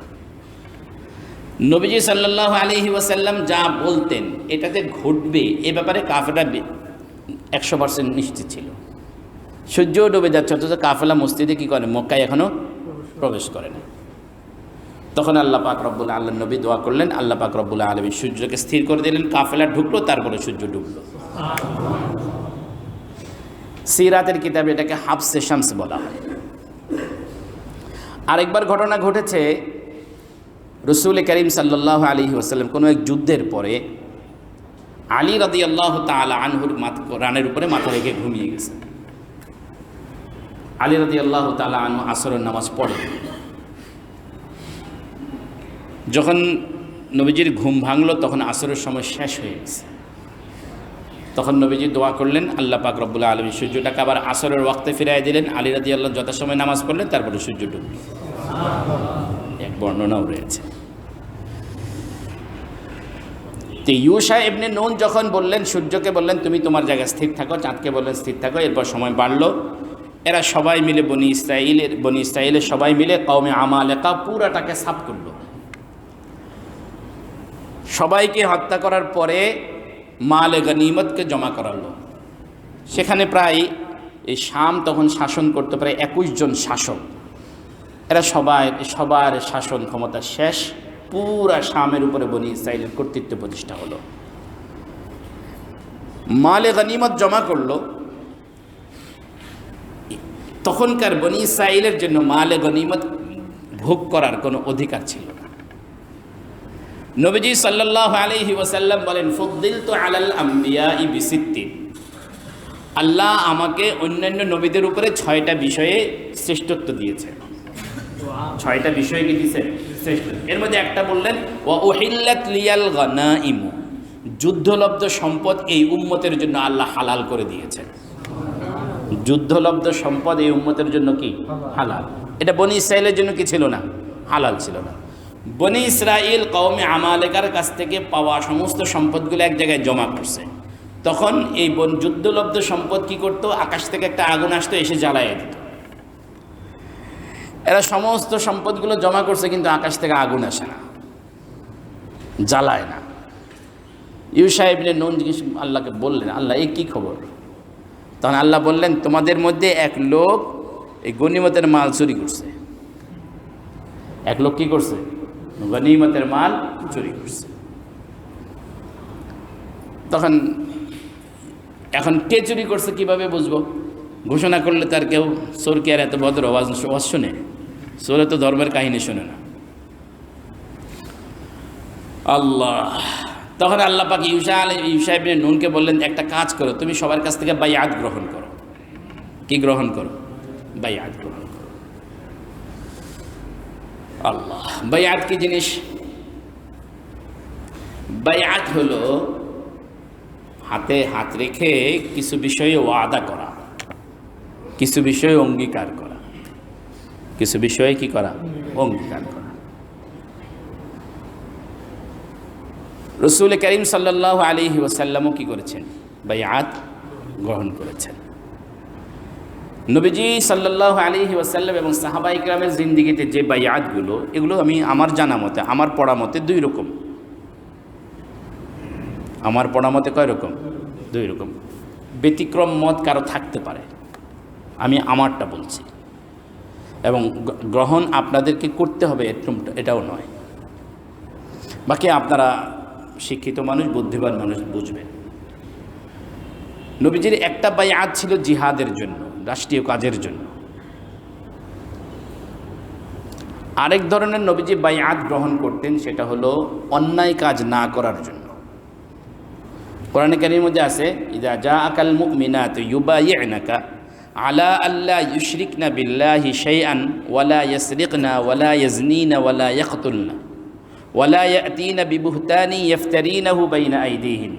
নবীজি সাল্লাল্লাহু আলাইহি ওয়াসাল্লাম যা বলতেন এটাতে ঘটবে এ ব্যাপারে কাফেলা 100% নিশ্চিত ছিল। সূর্য ডুবে যাচ্ছে অথচ কাফেলা মসজিদে কি করে? মক্কায় এখনো প্রবেশ করে না। তখন আল্লাহ পাক রব্বুল আল্লাহ নবী দোয়া করলেন, আল্লাহ পাক রব্বুল আলামিন সূর্যকে স্থির করে দিলেন, কাফেলা ঢুকলো, তারপরে সূর্য ডুবলো। সিরাতের কিতাবে এটাকে হাফসে শামস বলা হয়। আরেকবার ঘটনা ঘটেছে, রসুল করিম সাল্লাল্লাহু আলাইহি ওয়াসাল্লাম কোনো এক যুদ্ধের পরে আলী রাদিয়াল্লাহু তাআলা আনহুর রানের উপরে মাথা রেখে ঘুমিয়ে গেছে। আলী রাদিয়াল্লাহু তাআলা আনহু আসরের নামাজ পড়ে। যখন নবীজির ঘুম ভাঙলো তখন আসরের সময় শেষ হয়ে গেছে। তখন নবীজি দোয়া করলেন, আল্লাহ পাক রব্বুল আলামিন সূর্যটাকে আবার আসরের ওয়াক্তে ফিরাই দিলেন। আলী রাদিয়াল্লাহু যথাসময় নামাজ পড়লেন, তারপরে সূর্য ডুবল। এক বর্ণনাও রয়েছে। তো ইউশা ইবনে নুন যখন বললেন, সূর্যকে বললেন তুমি তোমার জায়গায় স্থির থাকো, চাঁদকে বললেন স্থির থাকো। এরপর সময় বাড়লো, এরা সবাই মিলে বনি ইসরাইলের সবাই মিলে কওমে আমালেকা পুরাটাকে সাফ করলো। সবাইকে হত্যা করার পরে মালে গনিমতকে জমা করালো। সেখানে প্রায় এই শাম তখন শাসন করতে প্রায় 21 জন শাসক। এরা সবার শাসন ক্ষমতা শেষ। পুরা শামের উপরে বনি ইসরাইলের কর্তৃত্ব প্রতিষ্ঠা হলো। মালে গনিমত জমা করলো। তখনকার বনি ইসরাইলের জন্য মালে গনিমত ভোগ করার কোনো অধিকার ছিল না। নবীজি সাল্লাল্লাহু আলাইহি ওয়াসাল্লাম বলেন, ফুদ্দিলতু আলাল আমবিয়াই বিসিত্তিন, আল্লাহ আমাকে অন্যান্য নবীদের উপরে 6টা বিষয়ে শ্রেষ্ঠত্ব দিয়েছে। 6টা বিষয় কি দিয়েছে? শ্রেষ্ঠ। এর মধ্যে একটা বললেন, ওয়া উহিল্লাত লিয়াল গনাইমু, যুদ্ধলব্ধ সম্পদ এই উম্মতের জন্য আল্লাহ হালাল করে দিয়েছেন। যুদ্ধলব্ধ সম্পদ এই উম্মতের জন্য কি হালাল। এটা বনি ইসরায়েলের জন্য কি ছিল না? হালাল ছিল না। বনি ইসরায়েল কওমে আমালেকার কাছ থেকে পাওয়া সমস্ত সম্পদগুলো এক জায়গায় জমা করছে। তখন এই যুদ্ধলব্ধ সম্পদ কি করত? আকাশ থেকে একটা আগুন আসতো, এসে জ্বালায় দিত। এরা সমস্ত সম্পদগুলো জমা করছে, কিন্তু আকাশ থেকে আগুন আসে না, জ্বালায় না। ইউশা ইবনে নুন জিজ্ঞেস আল্লাহকে বললেন, আল্লাহ এই কী খবর? তখন আল্লাহ বললেন, তোমাদের মধ্যে এক লোক এই গনিমতের মাল চুরি করছে। এক লোক কি করছে? গনিমতের মাল চুরি করছে। তখন এখন কে চুরি করছে কিভাবে বুঝবো? ঘোষণা করলে তার কেউ চোর কে আর এত বদর আওয়াজ শুনে? চোরে তো ধর্মের কাহিনী শুনে না। আল্লাহ, তখন আল্লাহ পাক ইউশা ইবনে নুনকে বললেন, একটা কাজ করো, তুমি সবার কাছ থেকে বাইআত গ্রহণ করো। কি গ্রহণ করো? বাইআত গ্রহণ করো। আল্লাহ, বাইআত কি জিনিস? বাইআত হলো হাতে হাত রেখে কিছু বিষয়ে ওয়াদা করা, কিছু বিষয়ে অঙ্গীকার করা, কিছু বিষয়ে কি করা? অঙ্গীকার করা। রসুল করিম সাল্লাল্লাহু আলাইহি ওয়াসাল্লামও কি করেছেন? বাইআত গ্রহণ করেছেন। নবীজি সাল্লাল্লাহু আলাইহি ওয়াসাল্লাম এবং সাহাবা ইকরামের জিন্দেগিতে যে বাইআতগুলো, এগুলো আমি আমার জানা মতে, আমার পড়া মতে দুই রকম। আমার পড়া মতে কয় রকম? দুই রকম। ব্যতিক্রম মত কারো থাকতে পারে, আমি আমারটা বলছি, এবং গ্রহণ আপনাদেরকে করতে হবে এটাও নয়। বাকি আপনারা শিক্ষিত মানুষ, বুদ্ধিমান মানুষ বুঝবেন। নবীজির একটা বাইআত ছিল জিহাদের জন্য, রাষ্ট্রীয় কাজের জন্য। আরেক ধরনের নবীজি বাইআত গ্রহণ করতেন, সেটা হলো অন্যায় কাজ না করার জন্য। কোরআনে কারীমের মধ্যে আছে, ইযা জাআকাল মুমিনাতু ইউবাইয়ুনাকা আলা আল্লা ইউশরিকনা বিল্লাহি শাইআন ওয়ালা ইয়াসরিকনা ওয়ালা ইয়াজনিনা ওয়ালা ইয়াকতুলনা ওয়ালা ইয়াতিনা বিবুহতানি ইফতারিনাহু বাইনা আইদিহিন।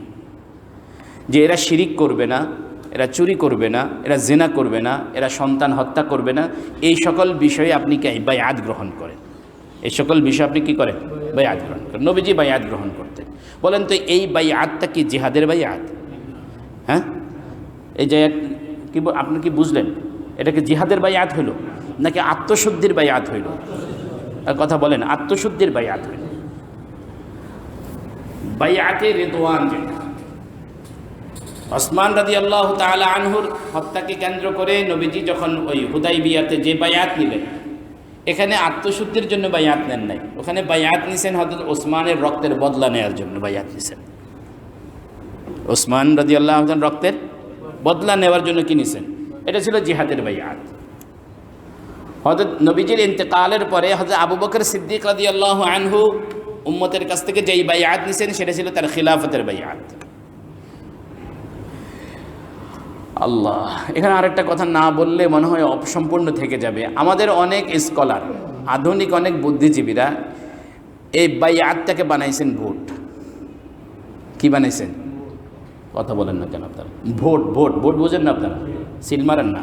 যে এরা শিরিক করবে না, এরা চুরি করবে না, এরা জিনা করবে না, এরা সন্তান হত্যা করবে না, এই সকল বিষয়ে আপনি কি বাইআত গ্রহণ করেন? এই সকল বিষয় আপনি কি করেন? বাইআত গ্রহণ করেন। নবীজি বাইআত গ্রহণ করতেন। বলেন তো এই বাইআতটা কি জিহাদের বাইআত? হ্যাঁ, এই যে কি আপনি কি বুঝলেন? এটা কি জিহাদের বাইআত হইল নাকি আত্মশুদ্ধির বাইআত হইল? কথা বলেন, আত্মশুদ্ধির বাইআত হইল। বাইআতে রিদওয়ান, যেটা ওসমান রাদিয়াল্লাহু তাআলা আনহুর হত্যাকে কেন্দ্র করে নবীজি যখন ওই হুদাইবিয়াতে যে বাইআত নিলেন, এখানে আত্মশুদ্ধির জন্য বাইআত নেন নাই, ওখানে বাইআত নিছেন হযরত ওসমানের রক্তের বদলা নেওয়ার জন্য বাইআত নিছেন। ওসমান রাদিয়াল্লাহু তাআলা রক্তের বদলা নেওয়ার জন্য কি নিছেন? এটা ছিল জিহাদের বাইআত। হযরত নবীজির ইন্তেকালের পরে হযরত আবু বকর সিদ্দিক রাদিয়াল্লাহু আনহু উম্মতের কাছ থেকে যেই বাইআত নিছেন, সেটা ছিল তার খিলাফতের বাইআত। আল্লাহ, এখানে আরেকটা কথা না বললে মনে হয় অসম্পূর্ণ থেকে যাবে। আমাদের অনেক স্কলার, আধুনিক অনেক বুদ্ধিজীবীরা এই বাইআতটাকে বানাইছেন ভোট। কি বানাইছেন? কথা বলেন না কেন আপনারা? ভোট, ভোট, ভোট বুঝেন না আপনারা? সিল মারেন না,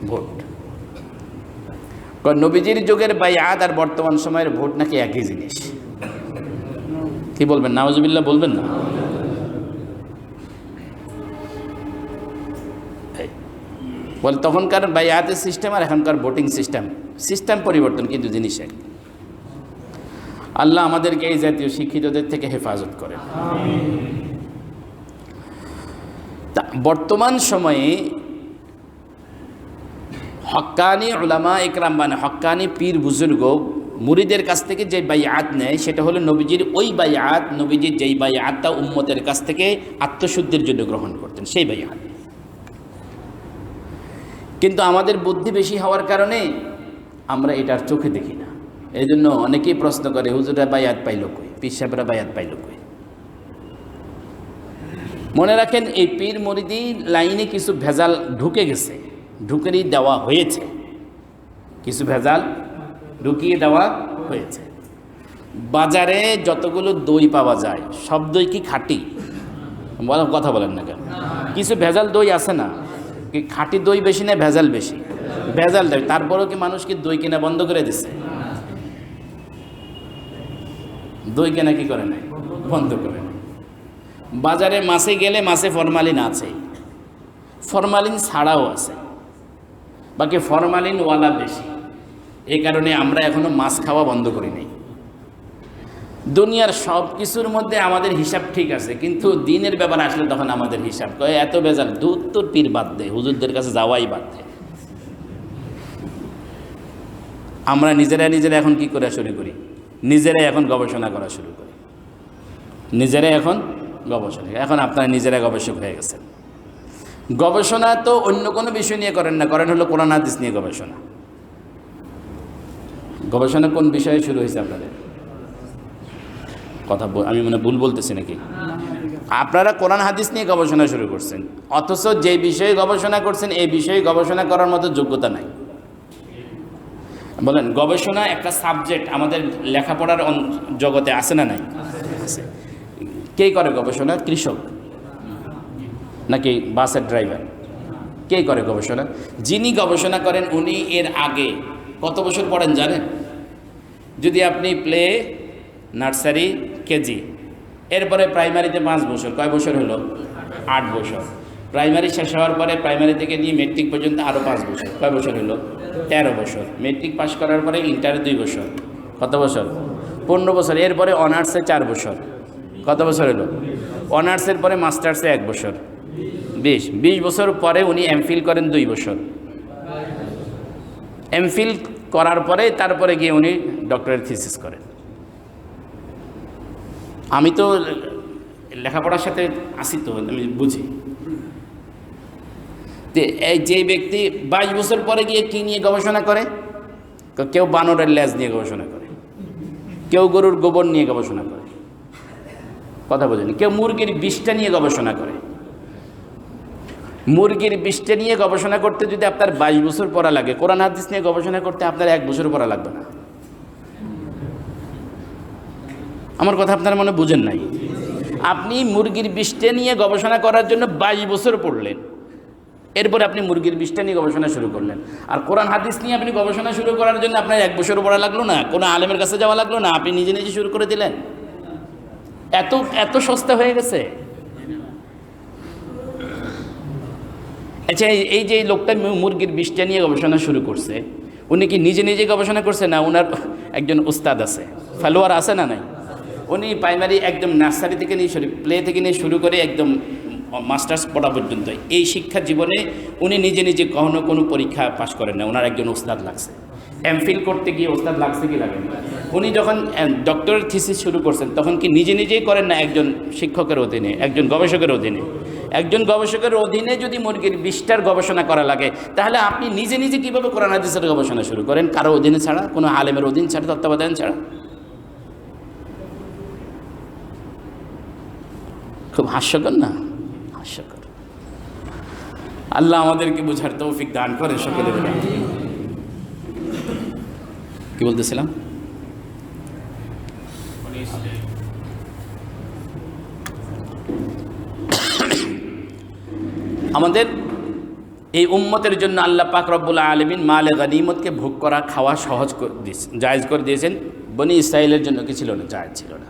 ভোট। নবীজির যুগের বাইআত আর বর্তমান সময়ের ভোট নাকি একই জিনিস। কি বলবেন? নাউজুবিল্লাহ বলবেন না? বলে তখনকার বাইআতের সিস্টেম আর এখনকার ভোটিং সিস্টেম পরিবর্তন, কিন্তু জিনিস এক। আল্লাহ আমাদেরকে এই জাতীয় শিক্ষিতদের থেকে হেফাজত করেন। বর্তমান সময়ে হক্কানি উলামা ইকরাম, মানে হক্কানি পীর বুজুর্গ মুরিদের কাছ থেকে যে বাইআত নেয়, সেটা হলো নবীজির ওই বাইআত, নবীজির যেই বাইআতটা উম্মতের কাছ থেকে আত্মশুদ্ধির জন্য গ্রহণ করতেন, সেই বাইআত। কিন্তু আমাদের বুদ্ধি বেশি হওয়ার কারণে আমরা এটার চোখে দেখি না। এই জন্য অনেকেই প্রশ্ন করে, হুজুরা বাইআত পাইল কই, পীর সাহেবরা বাইআত পাইল কই? মনে রাখেন, এই পীর মুরিদি লাইনে কিছু ভেজাল ঢুকে গেছে, ঢুকিয়ে দেওয়া হয়েছে, কিছু ভেজাল ঢুকিয়ে দেওয়া হয়েছে। বাজারে যতগুলো দই পাওয়া যায়, সব দই কি খাঁটি? কথা বলেন না কেন? কিছু ভেজাল দই আছে না? কি খাঁটি দই বেশি না ভেজাল বেশি? ভেজাল দেয়। তারপরেও কি মানুষ কি দই কেনা বন্ধ করে দিচ্ছে? দই কেনা কি করে নাই? বন্ধ করে নাই। বাজারে মাছে গেলে মাছে ফরমালিন আছে, ফরমালিন ছাড়াও আছে, বাকি ফরমালিনওয়ালা বেশি। এই কারণে আমরা এখনো মাছ খাওয়া বন্ধ করি নাই। দুনিয়ার সব কিছুর মধ্যে আমাদের হিসাব ঠিক আছে, কিন্তু দিনের ব্যাপার আসলে তখন আমাদের হিসাব কয় এত বেজাল, দুধ তোর পীর বাদ দে, হুজুরদের কাছে যাওয়াই বাদ দে। আমরা নিজেরা এখন কি করা শুরু করি? নিজেরাই এখন গবেষণা করা শুরু করি, নিজেরাই এখন গবেষণা। এখন আপনারা নিজেরা গবেষক হয়ে গেছেন। গবেষণা তো অন্য কোনো বিষয় নিয়ে করেন না, করেন হলো কোরআন হাদিস নিয়ে গবেষণা। গবেষণা কোন বিষয়ে শুরু হয়েছে আপনাদের? কথা আমি মনে ভুল বলতেছি নাকি? আপনারা কোরআন হাদিস নিয়ে গবেষণা শুরু করছেন, অথচ যে বিষয়ে গবেষণা করছেন এই বিষয়ে গবেষণা করার মতো যোগ্যতা নাই। বলেন, গবেষণা একটা সাবজেক্ট আমাদের লেখাপড়ার জগতে আছে না নাই? আছে। কে করে গবেষণা? কৃষক নাকি বাসের ড্রাইভার? কে করে গবেষণা? যিনি গবেষণা করেন উনি এর আগে কত বছর পড়েন জানেন? যদি আপনি প্লে, নার্সারি, কেজি, এরপরে প্রাইমারিতে 5 বছর, কয় বছর হলো? 8 বছর। প্রাইমারি শেষ হওয়ার পরে প্রাইমারি থেকে নিয়ে মেট্রিক পর্যন্ত আরও 5 বছর, কয় বছর হলো? 13 বছর। মেট্রিক পাস করার পরে ইন্টারে 2 বছর, কত বছর? 15 বছর। এরপরে অনার্সে 4 বছর, কত বছর হলো? অনার্সের পরে মাস্টার্সে 1 বছর, 20 বছর পরে উনি এমফিল করেন 2 বছর। এমফিল করার পরে তারপরে গিয়ে উনি ডক্টরেট থিসিস করেন। আমি তো লেখাপড়ার সাথে আসি, তো আমি বুঝি। এই যে ব্যক্তি 22 বছর পরে গিয়ে কী নিয়ে গবেষণা করে? কেউ বানরের লেজ নিয়ে গবেষণা করে, কেউ গরুর গোবর নিয়ে গবেষণা করে, কথা বোঝেনি, কেউ মুরগির বিষটা নিয়ে গবেষণা করে। মুরগির বিষটা নিয়ে গবেষণা করতে যদি আপনার 22 বছর পড়া লাগে, কোরআন হাদিস নিয়ে গবেষণা করতে আপনার 1 বছর পড়া লাগবে না। আমার কথা আপনারা মনে বুঝেন নাই? আপনি মুরগির বিষটা নিয়ে গবেষণা করার জন্য 22 বছর পড়লেন, এরপরে আপনি মুরগির বিষটা নিয়ে গবেষণা শুরু করলেন। আর কোরআন হাদিস নিয়ে আপনি গবেষণা শুরু করার জন্য আপনার 1 বছর পড়া লাগলো না, কোনো আলেমের কাছে যাওয়া লাগলো না, আপনি নিজে নিজে শুরু করে দিলেন। এত সস্তা হয়ে গেছে। আচ্ছা, এই যে লোকটা মুরগির বিষটা নিয়ে গবেষণা শুরু করছে, উনি কি নিজে নিজে গবেষণা করছে না ওনার একজন উস্তাদ আছে, ফলোয়ার আছে না নাই? উনি প্রাইমারি একদম নার্সারি থেকে নিয়ে প্লে থেকে নিয়ে শুরু করে একদম মাস্টার্স পড়া পর্যন্ত এই শিক্ষা জীবনে উনি নিজে নিজে কখনো কোনো পরীক্ষা পাশ করেন না, ওনার একজন উস্তাদ লাগছে। এমফিল করতে গিয়ে ওস্তাদ লাগছে কি লাগেন? উনি যখন ডক্টরেট থিসিস শুরু করছেন তখন কি নিজে নিজেই করেন না একজন শিক্ষকের অধীনে, একজন গবেষকের অধীনে? একজন গবেষকের অধীনে যদি মুরগির বিষটার গবেষণা করা লাগে, তাহলে আপনি নিজে নিজে কীভাবে কোরআন হাদিসের গবেষণা শুরু করেন? কারো অধীনে ছাড়া, কোনো আলেমের অধীন ছাড়া, তত্ত্বাবধান ছাড়া। খুব হাস্যকর না? হাস্যকর। আল্লাহ আমাদেরকে বুঝার তৌফিক দান করে সকলে বলে। কি বলতেছিলাম? আমাদের এই উম্মতের জন্য আল্লাহ পাক রব্বুল আলামিন মালে গনিমতকে ভোগ করা, খাওয়া সহজ করে দিয়েছেন, জায়েজ করে দিয়েছেন। বনি ইসরাইলের জন্য কি ছিল না? জায়েজ ছিল না।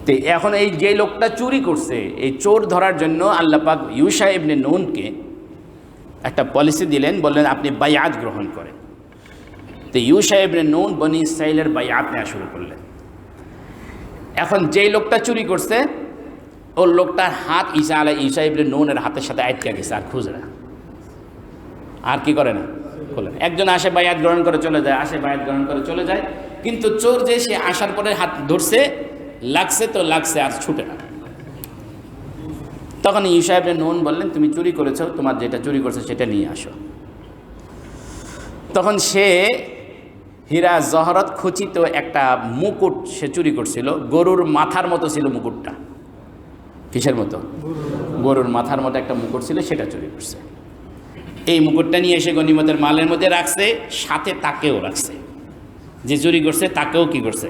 তো এখন এই যে লোকটা চুরি করছে, এই চোর ধরার জন্য আল্লাহ পাক ইউশা ইবনে নুনকে একটা পলিসি দিলেন, বললেন আপনি বাইআত গ্রহণ করেন। তো ইউশা ইবনে নুন বনি ইসরাইলের বাইআত নেওয়া শুরু করলেন। এখন যেই লোকটা চুরি করছে ওর লোকটার হাত ইউশা ইবনে নুনের হাতের সাথে আটকে গেছে, আর খুঁজে না, আর কি করে না, খোলেন। একজন আসে বাইআত গ্রহণ করে চলে যায়, আসে বাইআত গ্রহণ করে চলে যায়, কিন্তু চোর যে সে আসার পরে হাত ধরছে, লাগছে তো লাগছে, আর ছুটে না। তখন ইউশা ইবনে নুন বললেন তুমি চুরি করেছো, তোমার যেটা চুরি করছো সেটা নিয়ে আসো। তখন সে হীরা জহরত খচিত একটা মুকুট সে চুরি করছিল, গরুর মাথার মতো ছিল মুকুটটা। কিসের মতো? গরুর মাথার মতো একটা মুকুট ছিল, সেটা চুরি করছে। এই মুকুটটা নিয়ে এসে গনিমতের মালের মধ্যে রাখছে, সাথে তাকেও রাখছে, যে চুরি করছে তাকেও কি করছে,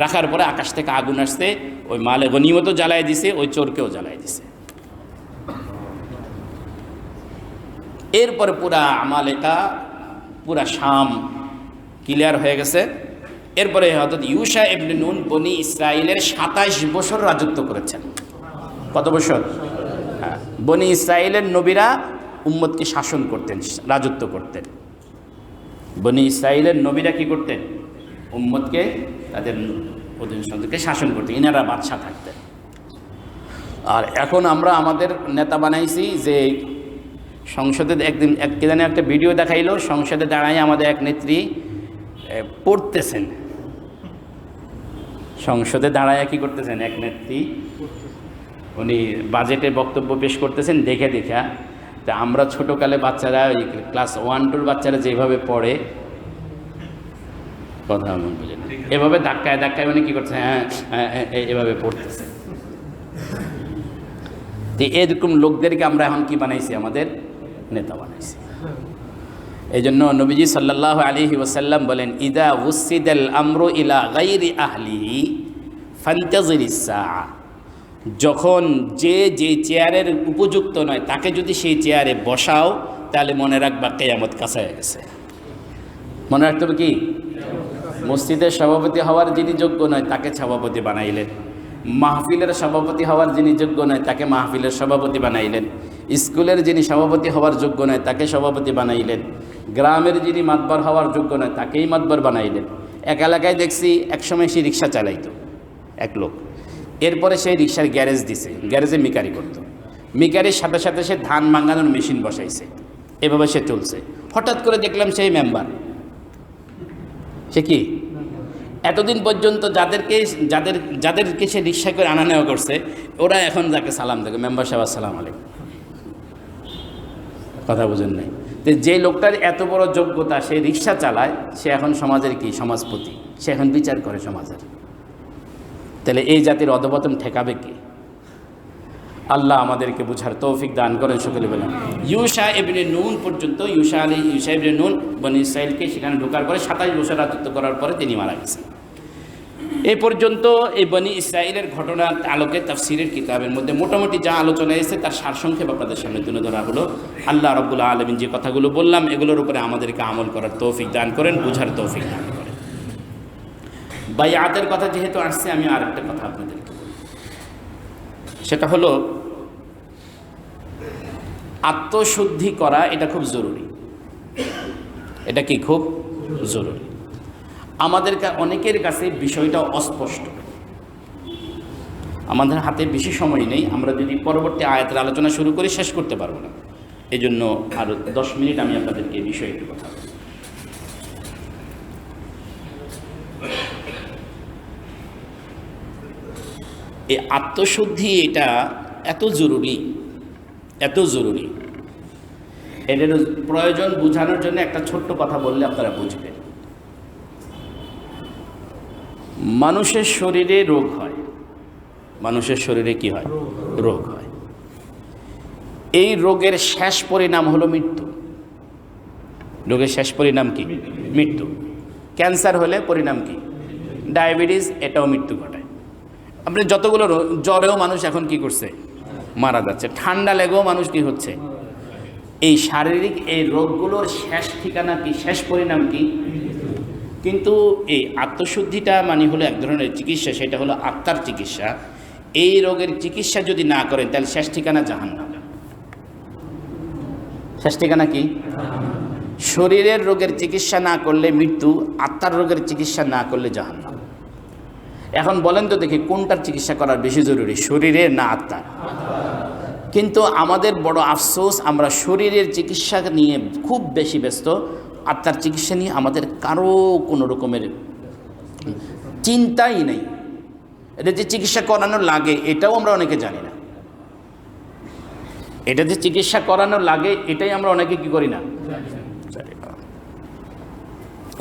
রাখার পরে আকাশ থেকে আগুন আসছে, ওই মালে গনিমতও জ্বালায় দিছে, ওই চোরকেও জ্বালায় দিছে। এরপরে পুরা আমালেকা পুরা শাম ক্লিয়ার হয়ে গেছে। এরপরে হযরত ইউশা ইবনে নুন বনি ইসরাইলের 27 বছর রাজত্ব করেছেন। কত বছর? হ্যাঁ, বনি ইসরাইলের নবীরা উম্মতকে শাসন করতেন, রাজত্ব করতেন। বনি ইসরাইলের নবীরা কি করতেন? উম্মতকে, তাদের অধীনস্থকে শাসন করতেন, ইনারা বাদশা থাকতেন। আর এখন আমরা আমাদের নেতা বানাইছি যে সংসদে একদিন একটা ভিডিও দেখাইলো, সংসদে দাঁড়ায় আমাদের এক নেত্রী পড়তেছেন, সংসদে দাঁড়ায় কি করতেছেন, এক নেত্রী উনি বাজেটে বক্তব্য পেশ করতেছেন দেখা দেখা। তা আমরা ছোটোকালে বাচ্চারা ওই ক্লাস 1-2 বাচ্চারা যেভাবে পড়ে, কথা আমি বুঝি না, এভাবে ধাক্কায় ধাক্কায় উনি কী করছে, হ্যাঁ এভাবে পড়তেছে। তো এরকম লোকদেরকে আমরা এখন কি বানাইছি, আমাদের নেতা বানাইছি। এই জন্য নবীজি সাল্লাল্লাহু আলাইহি ওয়াসাল্লাম বলেন, ইদা উসিদাল আমরু ইলা গায়রি আহলিহি ফান্তাজিরিস সাআ, যখন যে চেয়ারের উপযুক্ত নয় তাকে যদি সেই চেয়ারে বসাও তাহলে মনে রাখবা কিয়ামত কাছে হয়ে গেছে। মনে রাখতে হবে কি, মসজিদের সভাপতি হওয়ার যিনি যোগ্য নয় তাকে সভাপতি বানাইলেন, মাহফিলের সভাপতি হওয়ার যিনি যোগ্য নয় তাকে মাহফিলের সভাপতি বানাইলেন, স্কুলের যিনি সভাপতি হওয়ার যোগ্য নয় তাকে সভাপতি বানাইলেন, গ্রামের যিনি মাতবার হওয়ার যোগ্য নয় তাকেই মাতবার বানাইলেন। এক এলাকায় দেখছি একসময় সে রিক্সা চালাইতো এক লোক, এরপরে সেই রিক্সার গ্যারেজ দিছে, গ্যারেজে মিকারি করতো, মিকারির সাথে সাথে সে ধান ভাঙানোর মেশিন বসাইছে, এভাবে সে চলছে। হঠাৎ করে দেখলাম সেই মেম্বার। সে কি এতদিন পর্যন্ত যাদেরকে সে রিক্সা করে আনা নেওয়া করছে, ওরা এখন যাকে সালাম দেবে, মেম্বার সাহেব আসসালামু আলাইকুম। কথা বুঝেন নাই? তো যে লোকটার এত বড় যোগ্যতা, সে রিক্সা চালায়, সে এখন সমাজের কি সমাজপতি, সে এখন বিচার করে সমাজের। তাহলে এই জাতির অধপতন ঠেকাবে কি? আল্লাহ আমাদেরকে বুঝার তৌফিক দান করেন, সকলে বলেন। ইউশা ইবনে নুন পর্যন্ত, ইউশা ইবনে নুন বনি ইসরাইলকে সেখানে ঢোকার পরে 27 বছর রাজত্ব করার পরে তিনি মারা গেছেন। এই পর্যন্ত এই বনি ইসরাইলের ঘটনার আলোকে তাফসিরের কিতাবের মধ্যে মোটামুটি যা আলোচনা এসেছে তার সারসংক্ষেপ আপনাদের সামনে তুলে ধরা হলো। আল্লাহ রাব্বুল আলামিন যে কথাগুলো বললাম এগুলোর উপরে আমাদেরকে আমল করার তৌফিক দান করেন, বুঝার তৌফিক দান করেন। বাইআতের কথা যেহেতু আসছে, আমি আর একটা কথা আপনাদেরকে বলি, সেটা হলো আত্মশুদ্ধি করা। এটা খুব জরুরি। এটা কি খুব জরুরি? আমাদের অনেকের কাছে বিষয়টা অস্পষ্ট, আমাদের হাতে বেশি সময় নেই। আমরা যদি পরবর্তী আয়াতের আলোচনা শুরু করি শেষ করতে পারবো না। এই জন্য আরও 10 মিনিট আমি আপনাদেরকে এই বিষয়ে একটু কথা বলি। এই আত্মশুদ্ধি এটা এত জরুরি, এত জরুরি, এটার প্রয়োজন বোঝানোর জন্য একটা ছোট্ট কথা বললে আপনারা বুঝবেন। মানুষের শরীরে রোগ হয়, মানুষের শরীরে কি হয়? রোগ হয়। এই রোগের শেষ পরিণাম হলো মৃত্যু। রোগের শেষ পরিণাম কি? মৃত্যু। ক্যান্সার হলে পরিণাম কি? ডায়াবেটিস, এটাও মৃত্যু ঘটায়। আপনি যতগুলো জ্বরেও মানুষ এখন কি করছে? মারা যাচ্ছে। ঠান্ডা লেগেও মানুষ কি হচ্ছে? এই শারীরিক এই রোগগুলোর শেষ ঠিকানা কি? শেষ পরিণাম কি? কিন্তু এই আত্মশুদ্ধিটা মানে হলো এক ধরনের চিকিৎসা, সেটা হলো আত্মার চিকিৎসা। এই রোগের চিকিৎসা যদি না করেন তাহলে শেষ ঠিকানা জাহান্নাম। শেষ ঠিকানা কি? শরীরের রোগের চিকিৎসা না করলে মৃত্যু, আত্মার রোগের চিকিৎসা না করলে জাহান্নাম। এখন বলেন তো দেখি কোনটার চিকিৎসা করার বেশি জরুরি, শরীরের না আত্মার? কিন্তু আমাদের বড় আফসোস, আমরা শরীরের চিকিৎসা নিয়ে খুব বেশি ব্যস্ত, আত্মার চিকিৎসা নিয়ে আমাদের কারো কোনো রকমের চিন্তাই নেই। এটা যে চিকিৎসা করানো লাগে এটাও আমরা অনেকে জানি না। এটা যে চিকিৎসা করানো লাগে এটাই আমরা অনেকে কি করি না।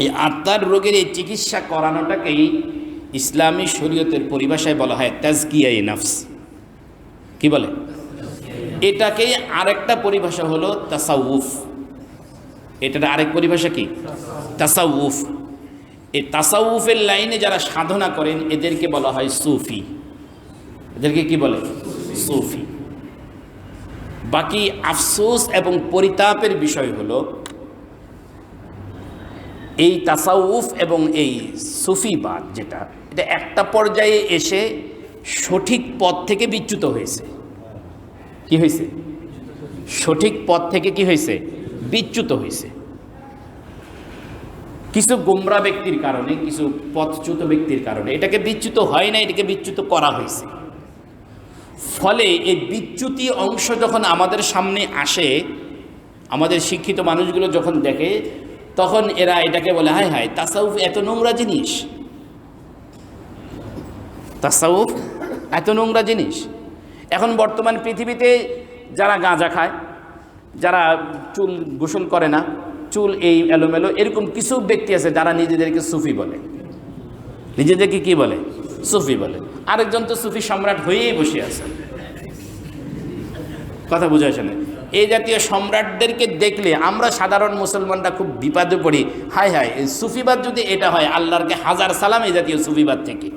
এই আত্মার রোগের এই চিকিৎসা করানোটাকেই ইসলামী শরীয়তের পরিভাষায় বলা হয় তাজকিয়ায়ে নফস। কি বলে? এটাকে আরেকটা পরিভাষা হলো তাসাউফ। এটার আরেক পরিভাষা কি? তাসাউফ। এই তাসাউফের লাইনে যারা সাধনা করেন এদেরকে বলা হয় সুফি। এদেরকে কি বলে? সুফি। বাকি আফসোস এবং পরিতাপের বিষয় হলো এই তাসাউফ এবং এই সুফিবাদ যেটা, এটা একটা পর্যায়ে এসে সঠিক পথ থেকে বিচ্যুত হয়েছে। কি হয়েছে? সঠিক পথ থেকে কি হয়েছে? বিচ্যুত হয়েছে। কিছু গোমরা ব্যক্তির কারণে, কিছু পথচ্যুত ব্যক্তির কারণে এটাকে বিচ্যুত হয় না, এটাকে বিচ্যুত করা হয়েছে। ফলে এই বিচ্যুতি অংশ যখন আমাদের সামনে আসে, আমাদের শিক্ষিত মানুষগুলো যখন দেখে, তখন এরা এটাকে বলে হায় হায় তাসাউফ এত নোংরা জিনিস, তাসাউফ এত নোংরা জিনিস। এখন বর্তমান পৃথিবীতে যারা গাঁজা খায়, যারা চুল গোসল করে না, চুল এই এলোমেলো, এরকম কিছু ব্যক্তি আছে যারা নিজেদেরকে সুফি বলে। নিজেদেরকে কি বলে? সুফি বলে। আরেকজন তো সুফি সম্রাট হয়েই বসে আছে। কথা বুঝে আসে না? এই জাতীয় সম্রাটদেরকে দেখলে আমরা সাধারণ মুসলমানরা খুব বিপদে পড়ি। হায় হায়, এই সুফিবাদ যদি এটা হয়, আল্লাহরকে হাজার সালাম এই জাতীয় সুফিবাদ থেকে।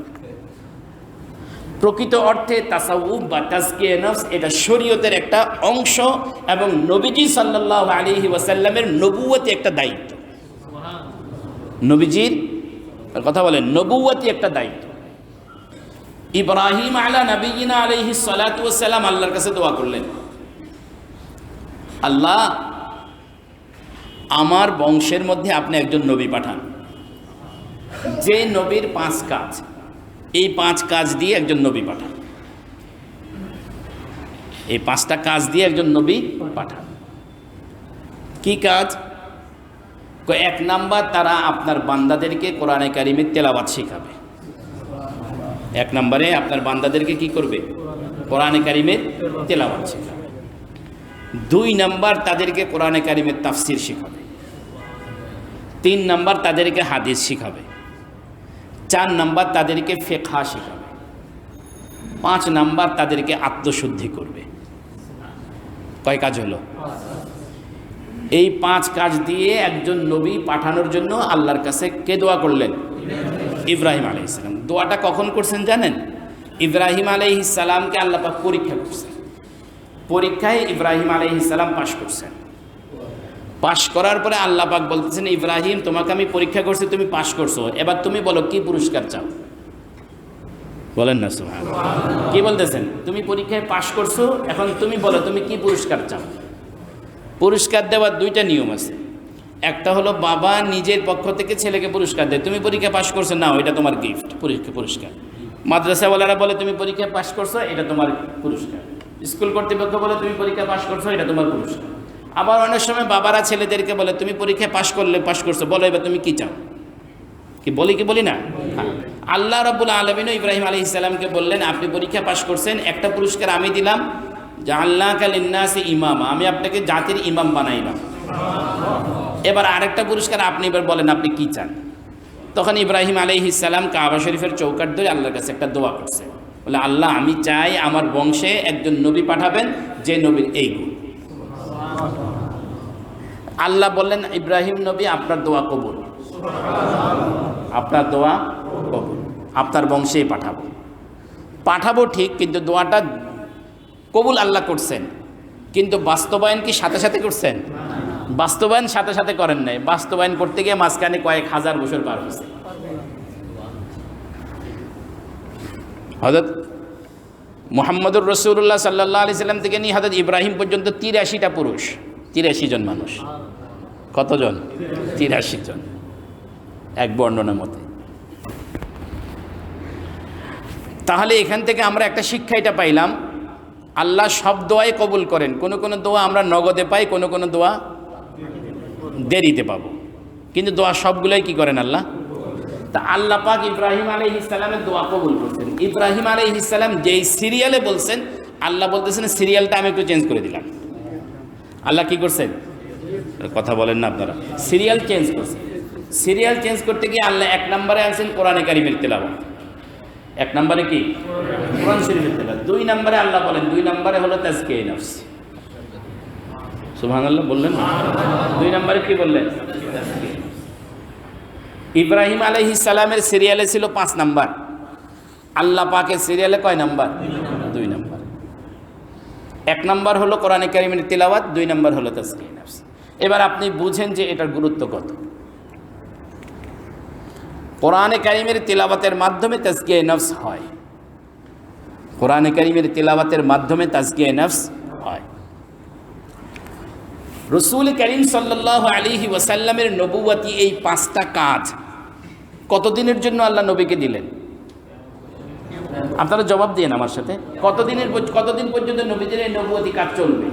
প্রকৃত অর্থে তাসাউফ বা তাজকিয়ে নফস এটা শরীয়তের একটা অংশ এবং নবীজি সাল্লাল্লাহু আলাইহি ওয়াসাল্লামের নবুয়তি একটা দায়িত্ব। নবীজির কথা বলেন, নবুয়তি একটা দায়িত্ব। ইব্রাহিম আলা নবিয়িনা আলাইহিস সালাতু ওয়াস সালাম আল্লাহর কাছে দোয়া করলেন, আল্লাহ আমার বংশের মধ্যে আপনি একজন নবী পাঠান, যে নবীর 5 কাজ, এই 5 কাজ দিয়ে একজন নবী পাঠান, এই 5টা কাজ দিয়ে একজন নবী পাঠান। কি কাজ? 1 নাম্বার, তারা আপনার বান্দাদেরকে কোরআনে কারিমের তেলাওয়াত শেখাবে। 1 নম্বরে আপনার বান্দাদেরকে কি করবে? কোরআনে কারিমের তেলাওয়াত শেখাবে। 2 নাম্বার, তাদেরকে কোরআনে কারিমের তাফসির শেখাবে। 3 নাম্বার, তাদেরকে হাদিস শেখাবে। 4 নাম্বার, তাদেরকে ফিকহ শেখাবে। 5 নাম্বার, তাদেরকে আত্মশুদ্ধি করবে। কয় কাজ হলো? এই 5 কাজ দিয়ে একজন নবী পাঠানোর জন্য আল্লাহর কাছে কে দোয়া করলেন? ইব্রাহিম আলাইহিস সালাম। দোয়াটা কখন করছেন জানেন? ইব্রাহিম আলাইহিস সালামকে আল্লাহ পাক পরীক্ষা করছেন। পরীক্ষায় ইব্রাহিম আলাইহিস সালাম পাশ করছেন। পাশ করার পরে আল্লাহ পাক বলতেছেন, ইব্রাহিম তোমাকে আমি পরীক্ষা করছি, তুমি পাশ করছো, এবার তুমি বলো কি পুরস্কার চাও? বলেন না সুবহানাল্লাহ। কি বলতেছেন? তুমি পরীক্ষায় পাশ করছো, এখন তুমি বলো তুমি কি পুরস্কার চাও? পুরস্কার দেওয়ার 2টা নিয়ম আছে। একটা হলো বাবা নিজের পক্ষ থেকে ছেলেকে পুরস্কার দেয়, তুমি পরীক্ষা পাশ করছো, না এটা তোমার গিফট, পুরস্কার। মাদ্রাসাওয়ালারা বলে তুমি পরীক্ষা পাশ করছো, এটা তোমার পুরস্কার। স্কুল কর্তৃপক্ষ বলে তুমি পরীক্ষা পাশ করছো, এটা তোমার পুরস্কার। আবার অনেক সময় বাবারা ছেলেদেরকে বলে তুমি পরীক্ষায় পাশ করছো, বলো এবার তুমি কি চাও? কি বলি না? আল্লাহ রাব্বুল আলামিন ইব্রাহিম আলাইহিস সালামকে বললেন, আপনি পরীক্ষা পাশ করছেন, একটা পুরস্কার আমি দিলাম, জাআলনাকা লিন-নাসি ইমামা, আমি আপনাকে জাতির ইমাম বানাইলাম। এবার আরেকটা পুরস্কার আপনি এবার বলেন আপনি কি চান? তখন ইব্রাহিম আলাইহিস সালাম কাবা শরীফের চৌকাঠ ধরে আল্লাহর কাছে একটা দোয়া করছে, বলে আল্লাহ আমি চাই আমার বংশে একজন নবী পাঠাবেন, যে নবীর এই গুণ। আল্লাহ বললেন, ইব্রাহিম নবী আপনার দোয়া কবুল, আপনার দোয়া কবুল, আপনার বংশেই পাঠাবো ঠিক, কিন্তু দোয়াটা কবুল আল্লাহ করছেন, কিন্তু বাস্তবায়ন কি সাথে সাথে করছেন? বাস্তবায়ন সাথে সাথে করেন নাই। বাস্তবায়ন করতে গিয়ে মাঝখানে কয়েক হাজার বছর পার হয়েছে। হযরত মুহাম্মদুর রাসূলুল্লাহ সাল্লাল্লাহু আলাইহি সাল্লাম থেকে নিয়ে হযরত ইব্রাহিম পর্যন্ত 83টা পুরুষ, 83 জন মানুষ। কতজন? 83 জন, এক বর্ণনার মতে। তাহলে এখান থেকে আমরা একটা শিক্ষা এটা পাইলাম, আল্লাহ সব দোয়াই কবুল করেন। কোন কোন দোয়া আমরা নগদে পাই, কোন কোন দোয়া দেরিতে পাবো, কিন্তু দোয়া সবগুলোই কি করেন আল্লাহ। তা আল্লাহ পাক ইব্রাহিম আলাইহিস সালামের দোয়া কবুল করছেন। ইব্রাহিম আলাইহিস সালাম যেই সিরিয়ালে বলছেন, আল্লাহ বলতেছেন সিরিয়ালটা আমি একটু চেঞ্জ করে দিলাম। আল্লাহ কি করছেন? কথা বলেন না আপনারা। সিরিয়াল চেঞ্জ করছেন। সিরিয়াল চেঞ্জ করতে গিয়ে আল্লাহ 1 নম্বরে আনছেন কোরআনে কারিমের তেলাওয়াত। 1 নম্বরে কি? কোরআন শরীফের তেলাওয়াত। 2 নম্বরে আল্লাহ বলেন, 2 নম্বরে হলো তাজকিয়ে নফস। সুবহানাল্লাহ বললেন না? 2 নম্বরে কি বললেন? ইব্রাহিম আলাইহিস সালামের সিরিয়ালে ছিল 5 নাম্বার, আল্লাহ পাকের সিরিয়ালে কয় নাম্বার? 2 নাম্বার। এক নম্বর হলো কোরআনে কারিমের তিলাওয়াত, 2 নম্বর হলো তাজকিয়ে নফস। এবার আপনি বুঝেন যে এটার গুরুত্ব কত। কোরআনে কারিমের তিলাওয়াতের মাধ্যমে তাজকিয়ে নফস হয়, কোরআনে কারিমের তিলাওয়াতের মাধ্যমে তাজকিয়ে নফস হয়। রাসূল করিম সাল্লাল্লাহু আলাইহি ওয়াসাল্লামের নবুয়তি এই 5টা কাজ কতদিনের জন্য আল্লাহ নবীকে দিলেন? আপনারা জবাব দিয়েন আমার সাথে। কতদিন পর্যন্ত নবীজির এই নবুয়তি কাজ চলবে?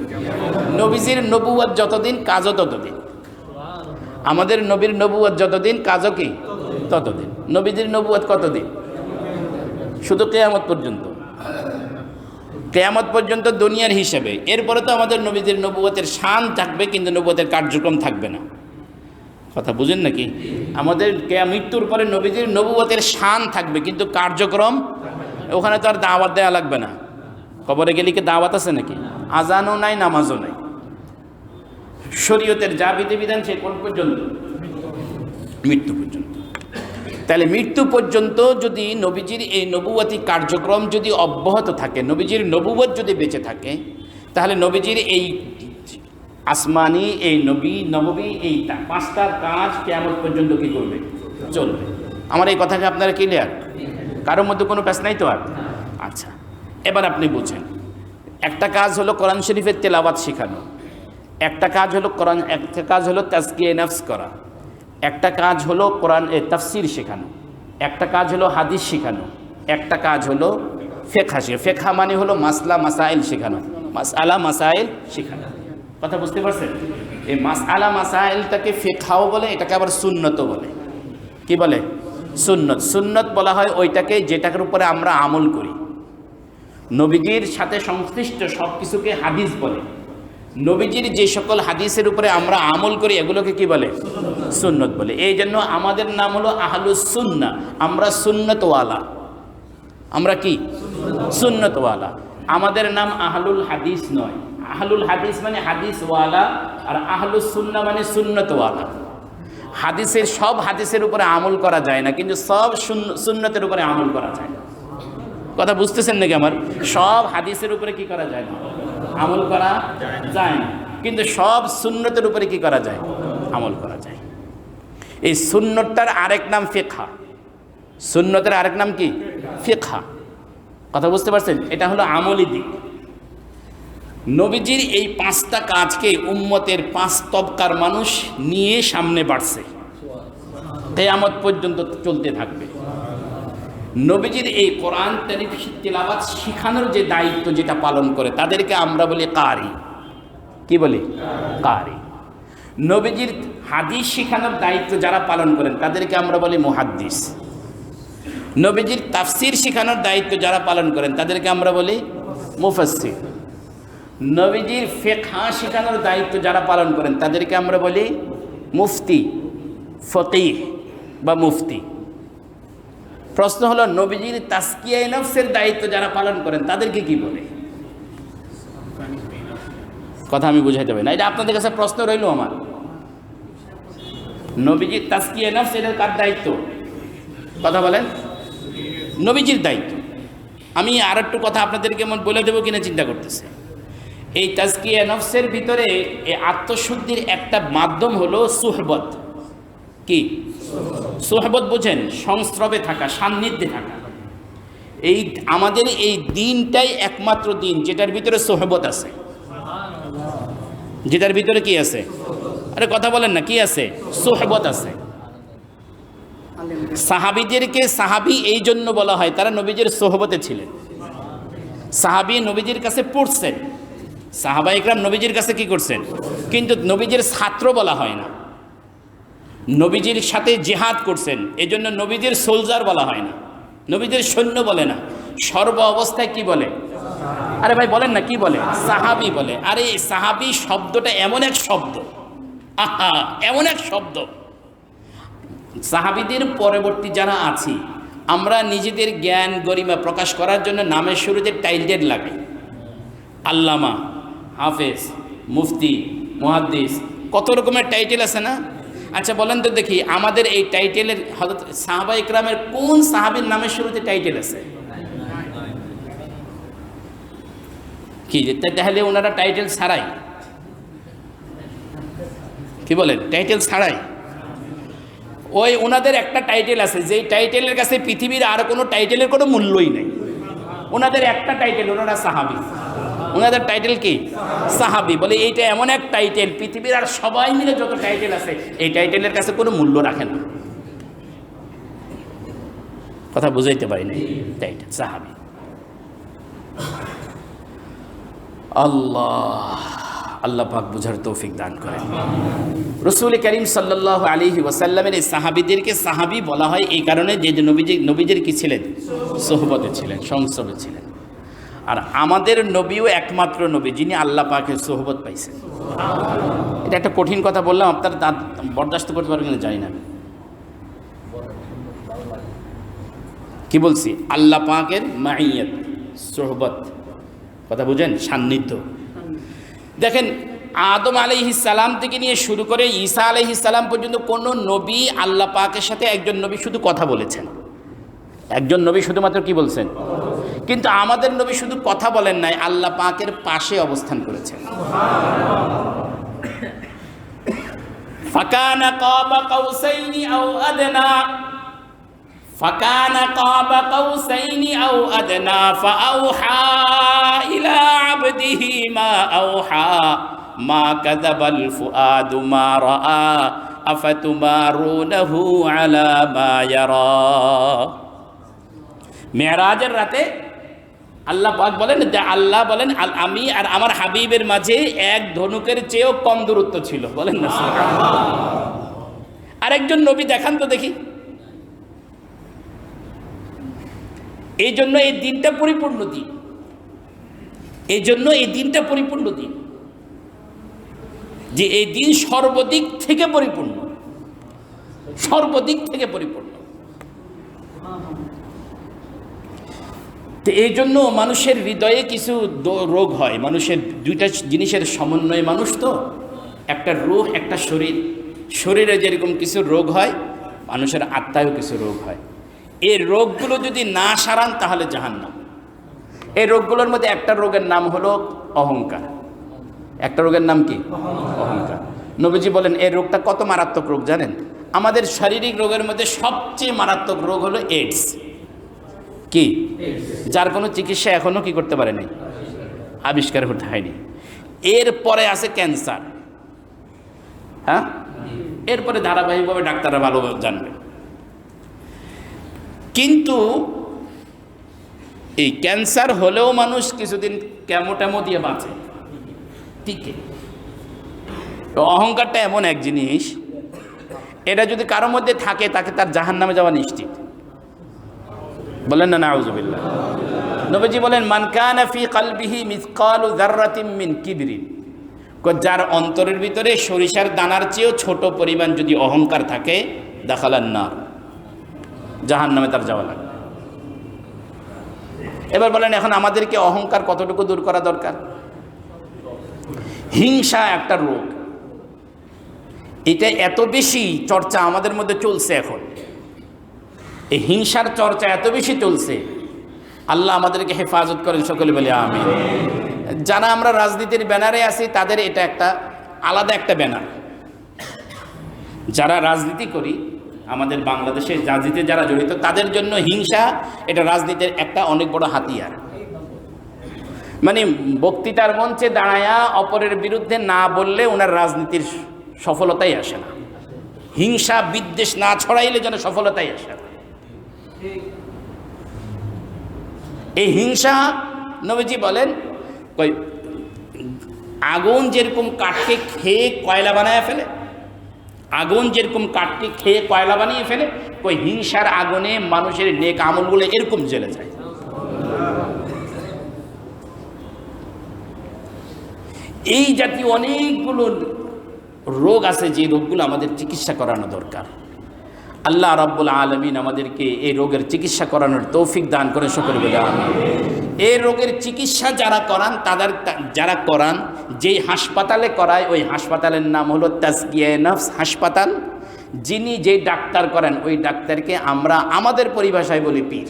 নবীজির নবুয়ত যতদিন, কাজও ততদিন। আমাদের নবীর নবুয়ত যতদিন, কাজও কি ততদিন। নবীজির নবুয়ত কতদিন? শুধু কিয়ামত পর্যন্ত। কিয়ামত পর্যন্ত দুনিয়ার হিসেবে। এরপরে তো আমাদের নবীজির নবুয়তের শান থাকবে, কিন্তু নবুয়তের কার্যক্রম থাকবে না। কথা বুঝেন নাকি? আমাদের মৃত্যুর পরে নবীজির নবুয়তের শান থাকবে, কিন্তু কার্যক্রম ওখানে তো আর দাওয়াত দেওয়া লাগবে না। কবরে গেলে কি দাওয়াত আছে নাকি? আজানও নাই, নামাজও নাই। শরীয়তের যা বিধিবিধান সে কোন পর্যন্ত? মৃত্যু পর্যন্ত। তাহলে মৃত্যু পর্যন্ত যদি নবীজির এই নবুয়তি কার্যক্রম যদি অব্যাহত থাকে, নবীজির নবুয়ত যদি বেঁচে থাকে, তাহলে নবীজির এই আসমানি এই নবী এই 5টা কাজ কিয়ামত পর্যন্ত কি করবে? চলবে। আমার এই কথাকে আপনারা ক্লিয়ার? কারোর মধ্যে কোনো প্রশ্ন নাই তো আর? আচ্ছা, এবার আপনি বুঝেন। একটা কাজ হলো কোরআন শরীফের তেলাওয়াত শেখানো, একটা কাজ হলো তাজকিয়ে নফস করা, একটা কাজ হলো কোরআন তাফসির শেখানো, একটা কাজ হলো হাদিস শেখানো, একটা কাজ হলো ফিকহ শেখানো। ফিকহ মানে হলো মাসলা মাসাইল শেখানো, মাসআলা মাসাইল শেখানো। কথা বুঝতে পারছেন? এই মাসআলা মাসাইলটাকে ফিকহও বলে, এটাকে আবার সুন্নতও বলে। কি বলে? সুন্নত। সুন্নত বলা হয় ওইটাকে যেটার উপরে আমরা আমল করি। নবীজির সাথে সংশ্লিষ্ট সব কিছুকে হাদিস বলে। নবীজির যে সকল হাদিসের উপরে আমরা আমল করি এগুলোকে কি বলে? সুন্নত বলে। এই জন্য আমাদের নাম হলো আহলুস সুন্নাহ। আমরা সুন্নতওয়ালা। আমরা কি? সুন্নতওয়ালা। আমাদের নাম আহলুল হাদিস নয়। আহলুল হাদিস মানে হাদিসওয়ালা, আর আহলুস সুন্নাহ মানে সুন্নতওয়ালা। সব হাদিসের উপরে আমল করা যায় না, কিন্তু সব সুন্নতের উপরে আমল করা যায়। কথা বুঝতেছেন নাকি আমার? সব হাদিসের উপরে কি করা যায় না? আমল করা যায় না, কিন্তু সব সুন্নতের উপরে কি করা যায়? আমল করা যায়। এই সুন্নতটার আরেক নাম ফিকহ। সুন্নতের আরেক নাম কি? ফিকহ। কথা বুঝতে পারছেন? এটা হলো আমলি দিক। নবীজির এই 5টা কাজকে উম্মতের 5 তবকার মানুষ নিয়ে সামনে বাড়ছে, কিয়ামত পর্যন্ত চলতে থাকবে। নবীজির এই কোরআন তিলাওয়াত শিখানোর যে দায়িত্ব যেটা পালন করে তাদেরকে আমরা বলি কারি। কি বলি? কারি। নবীজির হাদিস শিখানোর দায়িত্ব যারা পালন করেন তাদেরকে আমরা বলি মুহাদ্দিস। নবীজির তাফসির শিখানোর দায়িত্ব যারা পালন করেন তাদেরকে আমরা বলি মুফাসসির। নবীজির ফিকহ শিখানোর দায়িত্ব যারা পালন করেন তাদেরকে আমরা বলি মুফতি, ফকিহ বা মুফতি। প্রশ্ন হলো নবীজির তাজকিয়ে নফসের দায়িত্ব যারা পালন করেন তাদেরকে কি বলে? কথা আমি বুঝাইতে পারি না, এটা আপনাদের কাছে প্রশ্ন রইল আমার। নবীজির তাজকিয়ে নফস এটার কার দায়িত্ব? কথা বলেন। নবীজির দায়িত্ব। আমি আর একটু কথা আপনাদেরকে বলে দেবো কিনা চিন্তা করতেছে। এই তাজকিয়ে নফসের ভিতরে এই আত্মশুদ্ধির একটা মাধ্যম হলো সুহবত। কি? সুহবত বোঝেন? সংস্রবে থাকা, সান্নিধ্যে থাকা। এই আমাদের এই দিনটাই একমাত্র দিন যেটার ভিতরে সুহবত আছে। যেটার ভিতরে কি আছে? আরে কথা বলেন না, কি আছে? সুহবত আছে। সাহাবীদেরকে সাহাবী এই জন্য বলা হয় তারা নবীজির সোহবতে ছিলেন। সাহাবী নবীজির কাছে পড়ছেন, সাহাবা ইকরাম নবীজির কাছে কি করছেন, কিন্তু নবীজির ছাত্র বলা হয় না। নবীজির সাথে জিহাদ করছেন, এই জন্য নবীজির সোলজার বলা হয় না, নবীজির সৈন্য বলে না। সর্ব অবস্থায় কি বলে? আরে ভাই বলেন না, কি বলে? সাহাবী বলে। আরে সাহাবী শব্দটা এমন এক শব্দ, আহা এমন এক শব্দ। সাহাবীদের পরবর্তী যারা আছি আমরা নিজেদের জ্ঞান গরিমা প্রকাশ করার জন্য নামের শুরুতে টাইটেল লাগাই। আল্লামা, হাফেজ, মুফতি, মুহাদ্দিস, কত রকমের টাইটেল আছে না? আচ্ছা বলেন তো দেখি, আমাদের এই টাইটেলের হযরত সাহাবা ইকরামের কোন সাহাবীর নামের শুরুতে টাইটেল আছে? কি তাহলে ওনারা টাইটেল ছাড়াই, কি বলেন, টাইটেল ছাড়াই ওই ওনাদের একটা টাইটেল আছে, যেই টাইটেলের কাছে পৃথিবীর আর কোনো টাইটেলের কোনো মূল্যই নেই। ওনাদের একটা টাইটেল, ওনারা সাহাবী। ওনাদের টাইটেল কি? সাহাবী। বলে এইটা এমন এক টাইটেল, পৃথিবীর আর সবাই মিলে যত টাইটেল আছে এই টাইটেলের কাছে কোনো মূল্য রাখে না। কথা বুঝাইতে পারি না। টাইটেল সাহাবী। আল্লাহ পাক বুঝার তৌফিক দান করেন। রাসূল করিম সাল্লাল্লাহু আলাইহি ওয়াসাল্লামের এই সাহাবীদেরকে সাহাবী বলা হয় এই কারণে যে নবীজির কি ছিলেন? সোহবতে ছিলেন, সংসর্গে ছিলেন। আর আমাদের নবীও একমাত্র নবী যিনি আল্লাহ পাকের সোহবত পাইছেন। এটা একটা কঠিন কথা বললাম, আপনারা বরদাস্ত করতে পারবেন না জানি না। কি বলছি? আল্লাহ পাকের মাইয়াত, সোহবত, কথা বুঝেন, সান্নিধ্য। দেখেন আদম আলাইহিস সালাম থেকে নিয়ে শুরু করে ঈসা আলাইহিস সালাম পর্যন্ত কোন নবী আল্লাহ পাকের সাথে একজন নবী শুধু কথা বলেছেন, একজন নবী শুধুমাত্র কি বলছেন। কিন্তু আমাদের নবী শুধু কথা বলেন নাই, আল্লাহ পাকের পাশে অবস্থান করেছেন। ফাকানা কাবা কাউসাইনি আও আদনা, ফাকানা কাবা কাউসাইনি আও আদনা ফাআউহা ইলা আবদিহি মা আওহা মা কাযাবাল ফুআদু মা রাআ আফাতুমারুনাহু আলা মা ইয়ারা। মেরাজের রাতে আল্লাহ পাক বলেন যে আল্লাহ বলেন আমি আর আমার হাবিবের মাঝে এক ধনুকের চেয়েও কম দূরত্ব ছিল। বলেন না আরেকজন নবী দেখান তো দেখি। এই জন্য এই দিনটা পরিপূর্ণ দিন, এই জন্য এই দিনটা পরিপূর্ণ দিন, যে এই দিন সর্বদিক থেকে পরিপূর্ণ, সর্বদিক থেকে পরিপূর্ণ। তো এই জন্য মানুষের হৃদয়ে কিছু রোগ হয়, মানুষের দুইটা জিনিসের সমন্বয়ে মানুষ তো, একটা রূহ একটা শরীর। শরীরে যেরকম কিছু রোগ হয়, মানুষের আত্মায়ও কিছু রোগ হয়। এই রোগগুলো যদি না সারান তাহলে জাহান্নাম। এই রোগগুলোর মধ্যে একটা রোগের নাম হলো অহংকার। একটা রোগের নাম কি? অহংকার। নবীজি বলেন এই রোগটা কত মারাত্মক রোগ জানেন? আমাদের শারীরিক রোগের মধ্যে সবচেয়ে মারাত্মক রোগ হলো এইডস। কি? যার কোনো চিকিৎসা এখনো কি করতে পারে নাই, আবিষ্কার করতে হয়নি। এরপরে আছে ক্যান্সার। হ্যাঁ, এরপরে ধারাবাহিকভাবে ডাক্তাররা ভালো জানবে। কিন্তু এই ক্যান্সার হলেও মানুষ কিছুদিন কেমো দিয়ে বাঁচে, টিকে। তো অহংকারটা এমন এক জিনিস, এটা যদি কারোর মধ্যে থাকে তাকে তার জাহান্নামে যাওয়া নিশ্চিত। বলেন না নাউযুবিল্লাহ। নবীজি বলেন মান কানা ফি কলবিহি মিসকালু যাররাতিন মিন কিবরিন, যার অন্তরের ভিতরে সরিষার দানার চেয়েও ছোট পরিমাণ যদি অহংকার থাকে, দাখালান নার, জাহান্নামে তার যাওয়া লাগবে। এবার বলেন এখন আমাদেরকে অহংকার কতটুকু দূর করা দরকার? হিংসা একটা রোগ, এটা এত বেশি চর্চা আমাদের মধ্যে চলছে এখন। এই হিংসার চর্চা এত বেশি চলছে, আল্লাহ আমাদেরকে হেফাজত করেন, সকলে বলে আমিন। যারা আমরা রাজনীতির ব্যানারে আছি তাদের এটা একটা আলাদা একটা ব্যানার। যারা রাজনীতি করি, আমাদের বাংলাদেশের রাজনীতিতে যারা জড়িত, তাদের জন্য হিংসা এটা রাজনীতির একটা অনেক বড় হাতিয়ার। মানে বক্তৃতার মঞ্চে দাঁড়ায়া অপরের বিরুদ্ধে না বললে ওনার রাজনীতির সফলতাই আসে না। হিংসা বিদ্বেষ না ছড়াইলে যেন সফলতাই আসে না। এই হিংসা নবীজি বলেন আগুন যেরকম কাঠকে খেয়ে কয়লা বানায় ফেলে, আগুন যেরকম কাঠকে খেয়ে কয়লা বানিয়ে ফেলে, ওই হিংসার আগুনে মানুষের নেক আমলগুলো এরকম জ্বলে যায়। এই জাতীয় অনেকগুলো রোগ আছে, যে রোগগুলো আমাদের চিকিৎসা করানো দরকার। আল্লাহ রাব্বুল আলামিন আমাদেরকে এই রোগের চিকিৎসা করানোর তৌফিক দান করে, সকলে বলে আমিন। এই রোগের চিকিৎসা যারা করান, যারা করান যেই হাসপাতালে করায়, ওই হাসপাতালের নাম হলো তাজকিয়ায়ে নফস হাসপাতাল। যিনি যেই ডাক্তার করেন ওই ডাক্তারকে আমরা আমাদের পরিভাষায় বলি পীর।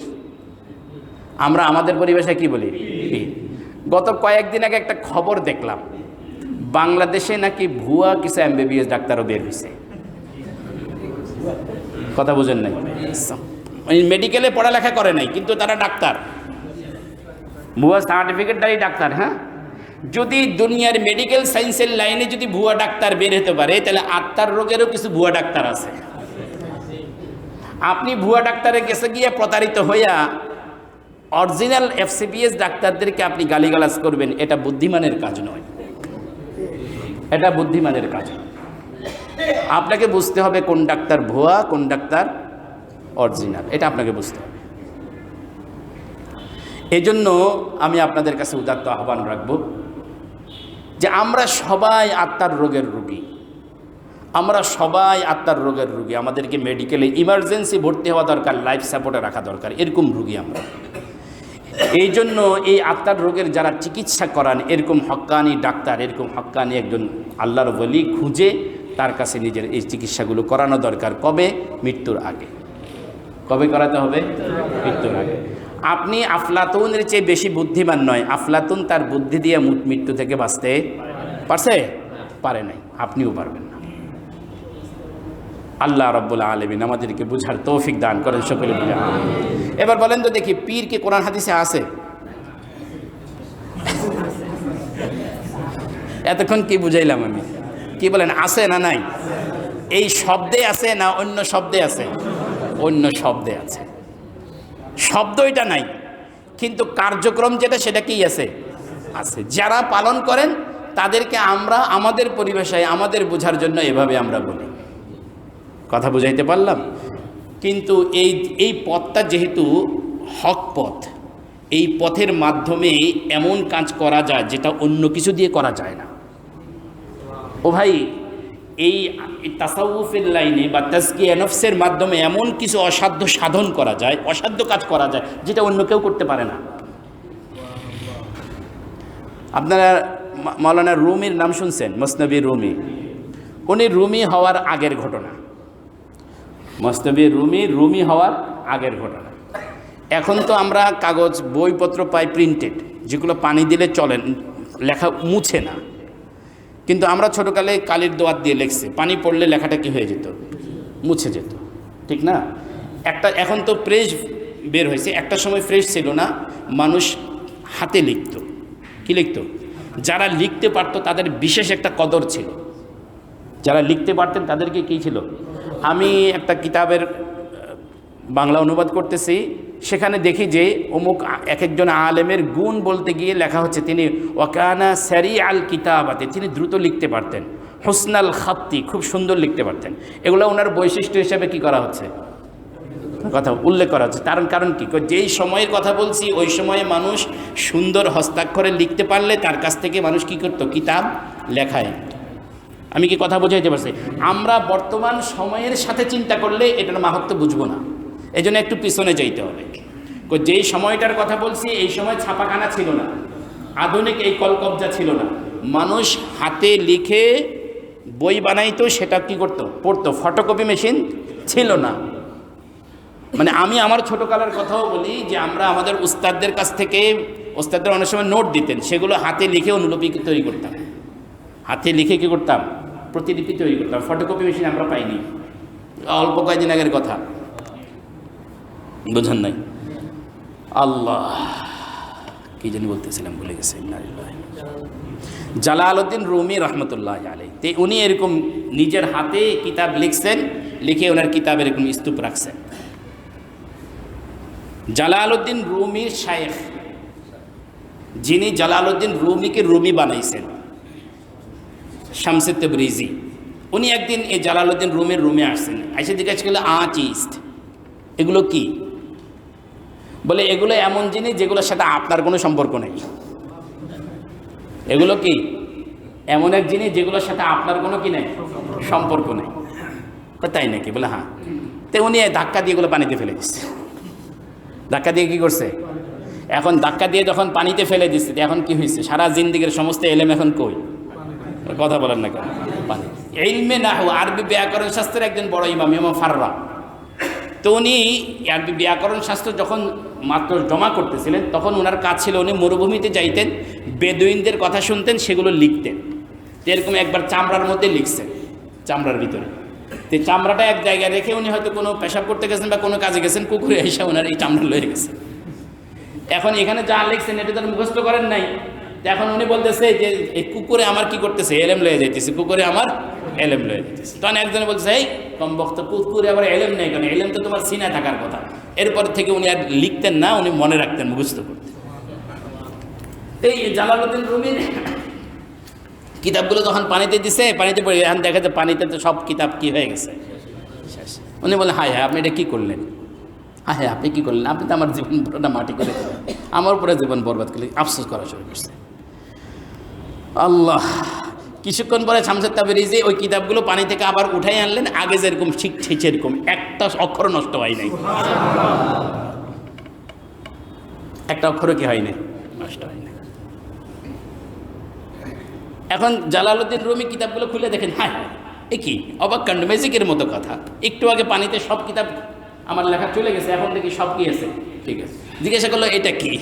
আমরা আমাদের পরিভাষায় কি বলি? পীর। গত কয়েকদিন আগে একটা খবর দেখলাম, বাংলাদেশে নাকি ভুয়া কিছু MBBS ডাক্তারও বের হয়েছে। কথা বুঝেন নাই? মেডিকেলে পড়ালেখা করে নাই, কিন্তু তারা ডাক্তার, ভুয়া সার্টিফিকেটদারি ডাক্তার। হ্যাঁ, যদি দুনিয়ার মেডিকেল সায়েন্সের লাইনে যদি ভুয়া ডাক্তার বের হতে পারে, তাহলে আত্মার রোগেরও কিছু ভুয়া ডাক্তার আছে। আপনি ভুয়া ডাক্তারের কাছে গিয়ে প্রতারিত হইয়া অরিজিনাল FCPS ডাক্তারদেরকে আপনি গালিগালাজ করবেন, এটা বুদ্ধিমানের কাজ নয়, এটা বুদ্ধিমানের কাজ। আপনাকে বুঝতে হবে কোন ডাক্তার ভুয়া, কোন ডাক্তার অরিজিনাল, এটা আপনাকে বুঝতে হবে। এই জন্য আমি আপনাদের কাছে উদাত্ত আহ্বান রাখব যে আমরা সবাই আত্মার রোগের রোগী, আমরা সবাই আত্মার রোগের রোগী। আমাদেরকে মেডিকেলে ইমার্জেন্সি ভর্তি হওয়া দরকার, লাইফ সাপোর্টে রাখা দরকার, এরকম রোগী আমরা। এই জন্য এই আত্মার রোগের যারা চিকিৎসা করান, এরকম হক্কানি ডাক্তার, এরকম হক্কানি একজন আল্লাহর ওলি খুঁজে তার কাছে নিজের এই চিকিৎসাগুলো করানো দরকার। কবে? মৃত্যুর আগে। কবে করাতে হবে? মৃত্যুর আগে। আপনি আফলাতুনের চেয়ে বেশি বুদ্ধিমান নয়। আফলাতুন তার বুদ্ধি দিয়ে মৃত্যু থেকে বাঁচতে পারছে? পারে নাই, আপনিও পারবেন না। আল্লাহ রাব্বুল আলামিন আমাদেরকে বুঝার তৌফিক দান করেন, সকলে বলে আমিন। এবার বলেন তো দেখি, পীর কি কোরআন হাদিসে আছে? এতক্ষণ কি বুঝাইলাম আমি? কি বলেন, আছে না নাই? এই শব্দে আছে না অন্য শব্দে আছে? অন্য শব্দে আছে। শব্দ এটা নাই, কিন্তু কার্যক্রম যেটা সেটা কি আছে? আছে। যারা পালন করেন তাদেরকে আমরা আমাদের পরিভাষায় আমাদের বোঝার জন্য এভাবে আমরা বলি। কথা বুঝাইতে পারলাম? কিন্তু এই পথটা যেহেতু হক পথ, এই পথের মাধ্যমে এমন কাজ করা যায় যেটা অন্য কিছু দিয়ে করা যায় না। ও ভাই, এই তাসাউফের লাইনে বা তাজকিয়া নফসের মাধ্যমে এমন কিছু অসাধ্য সাধন করা যায়, অসাধ্য কাজ করা যায় যেটা অন্য কেউ করতে পারে না। আপনারা মাওলানা রুমির নাম শুনছেন? মসনবী রুমি। উনি রুমি হওয়ার আগের ঘটনা, মসনবী রুমি হওয়ার আগের ঘটনা। এখন তো আমরা কাগজ বইপত্র পাই প্রিন্টেড, যেগুলো পানি দিলে চলেন, লেখা মুছে না। কিন্তু আমরা ছোটোকালে কালির দোয়াত দিয়ে লিখছি, পানি পড়লে লেখাটা কি হয়ে যেত? মুছে যেত, ঠিক না? এখন তো প্রেস বের হয়েছে, একটা সময় প্রেস ছিল না, মানুষ হাতে লিখত। কি লিখত? যারা লিখতে পারতো তাদের বিশেষ একটা কদর ছিল, যারা লিখতে পারতেন তাদেরকে কী ছিল? আমি একটা কিতাবের বাংলা অনুবাদ করতেছি, সেখানে দেখি যে অমুক এক একজন আলেমের গুণ বলতে গিয়ে লেখা হচ্ছে তিনি ওয়াকানা সারি আল কিতাবাতে, তিনি দ্রুত লিখতে পারতেন, হুসনাল খাত্তি, খুব সুন্দর লিখতে পারতেন। এগুলো ওনার বৈশিষ্ট্য হিসেবে কি করা হচ্ছে? কথা উল্লেখ করা হচ্ছে। কারণ কি? যেই সময়ের কথা বলছি ওই সময়ে মানুষ সুন্দর হস্তাক্ষরে লিখতে পারলে তার কাছ থেকে মানুষ কি করতো? কিতাব লেখায়। আমি কি কথা বোঝাইতে পারছি? আমরা বর্তমান সময়ের সাথে চিন্তা করলে এটার মাহাত্ম্য বুঝবো না, এই জন্য একটু পিছনে যাইতে হবে। যেই সময়টার কথা বলছি এই সময় ছাপাখানা ছিল না, আধুনিক এই কলকবজা ছিল না, মানুষ হাতে লিখে বই বানাইতো, সেটা কি করতো? পড়তো। ফটোকপি মেশিন ছিল না। মানে আমি আমার ছোটোকালের কথাও বলি যে আমরা আমাদের উস্তাদদের কাছ থেকে, উস্তাদদের অনেক সময় নোট দিতেন, সেগুলো হাতে লিখে অনুলিপি তৈরি করতাম, হাতে লিখে কী করতাম? প্রতিলিপি তৈরি করতাম। ফটোকপি মেশিন আমরা পাইনি, অল্প কয়েকদিন আগের কথা, বোঝেন নাই? আল্লাহ কি জানি বলতেছিলাম, ভুলে গেছে। জালালউদ্দিন রুমি রহমতুল্লাহ আলাইহি, উনি এরকম নিজের হাতে কিতাব লিখছেন, লিখে ওনার কিতাব এরকম স্তূপ রাখছেন। জালালউদ্দিন রুমির শায়েখ, যিনি জালালউদ্দিন রুমিকে রুমি বানাইছেন, শামসে তাবরিজি, উনি একদিন এই জালালউদ্দিন রুমির রুমে আসছেন। এসে জিজ্ঞাসা করলে চিস্ট, এগুলো কি? বলে এগুলো এমন জিনিস যেগুলোর সাথে আপনার কোনো সম্পর্ক নেই। এগুলো কি? এমন এক জিনিস যেগুলোর সাথে আপনার কোনো কি নেই, সম্পর্ক নেই। তাই নাকি? বলে হ্যাঁ। তো উনি ধাক্কা দিয়ে এগুলো পানিতে ফেলে দিচ্ছে। ধাক্কা দিয়ে কী করছে? এখন ধাক্কা দিয়ে যখন পানিতে ফেলে দিচ্ছে, এখন কি হয়েছে? সারা জিন্দিগির সমস্ত এলেম এখন কই? কথা বলেন না কেন? পানি। ইলমে নাহু, আরবি ব্যাকরণ শাস্ত্রের একজন বড় ইমাম, ইমাম ফাররা, তো উনি ব্যাকরণ শাস্ত্র যখন মাত্র জমা করতেছিলেন তখন ওনার কাজ ছিল উনি মরুভূমিতে যাইতেন, বেদুইনদের কথা শুনতেন, সেগুলো লিখতেন। তো এরকম একবার চামড়ার মধ্যে লিখছেন, চামড়ার ভিতরে। তো চামড়াটা এক জায়গায় রেখে উনি হয়তো কোনো পেশাব করতে গেছেন বা কোনো কাজে গেছেন, কুকুরে এসে ওনার এই চামড়া লয়ে গেছে। এখন এখানে যা লিখছেন এটা তো মুখস্থ করেন নাই। এখন উনি বলতেছে যে এই কুকুরে আমার কি করতেছে, এলেম লয়ে যাইতেছে, কুকুরে আমার এলেম লয়ে যাইতেছে। তখন একজনে বলছে এই কম বক্ত, কুকুরে আবার এলেম নেই কেন, এলেম তো তোমার সিনায় থাকার কথা। এরপর থেকে উনি আর লিখতেন না, উনি মনে রাখতেন, মুখস্থ করতেন। এই জালালউদ্দিন রুমির কিতাবগুলো যখন পানিতে দিছে, পানিতে পড়ে এখন দেখা যায় পানিতে তো সব কিতাব কি হয়ে গেছে, শেষ। উনি বললেন হায় হায় আপনি এটা কী করলেন, হ্যাঁ আপনি কী করলেন, আপনি তো আমার জীবন পুরোটা মাটি করে দিলেন, আমার উপরে জীবন বরবাদ করলে। আফসোস করা শুরু করছে। আল্লাহ, কিছুক্ষণ পরে শামসুত তাবরিজি ওই কিতাবগুলো পানি থেকে আবার উঠাই আনলেন, আগে যেরকম শিখছে সেরকম, একটা অক্ষর নষ্ট হয় নাই, একটা অক্ষরও কি হয়নি, নষ্ট হয় না। এখন জালালউদ্দিন রুমি কিতাবগুলো খুলে দেখেন, হ্যাঁ এ কি অবাক কাণ্ড, ম্যাজিকের মতো কথা। একটু আগে পানিতে সব কিতাব আমার লেখা চলে গেছে, এখন দেখি সব কি আছে, ঠিক আছে। জিজ্ঞাসা করলো এটা কি,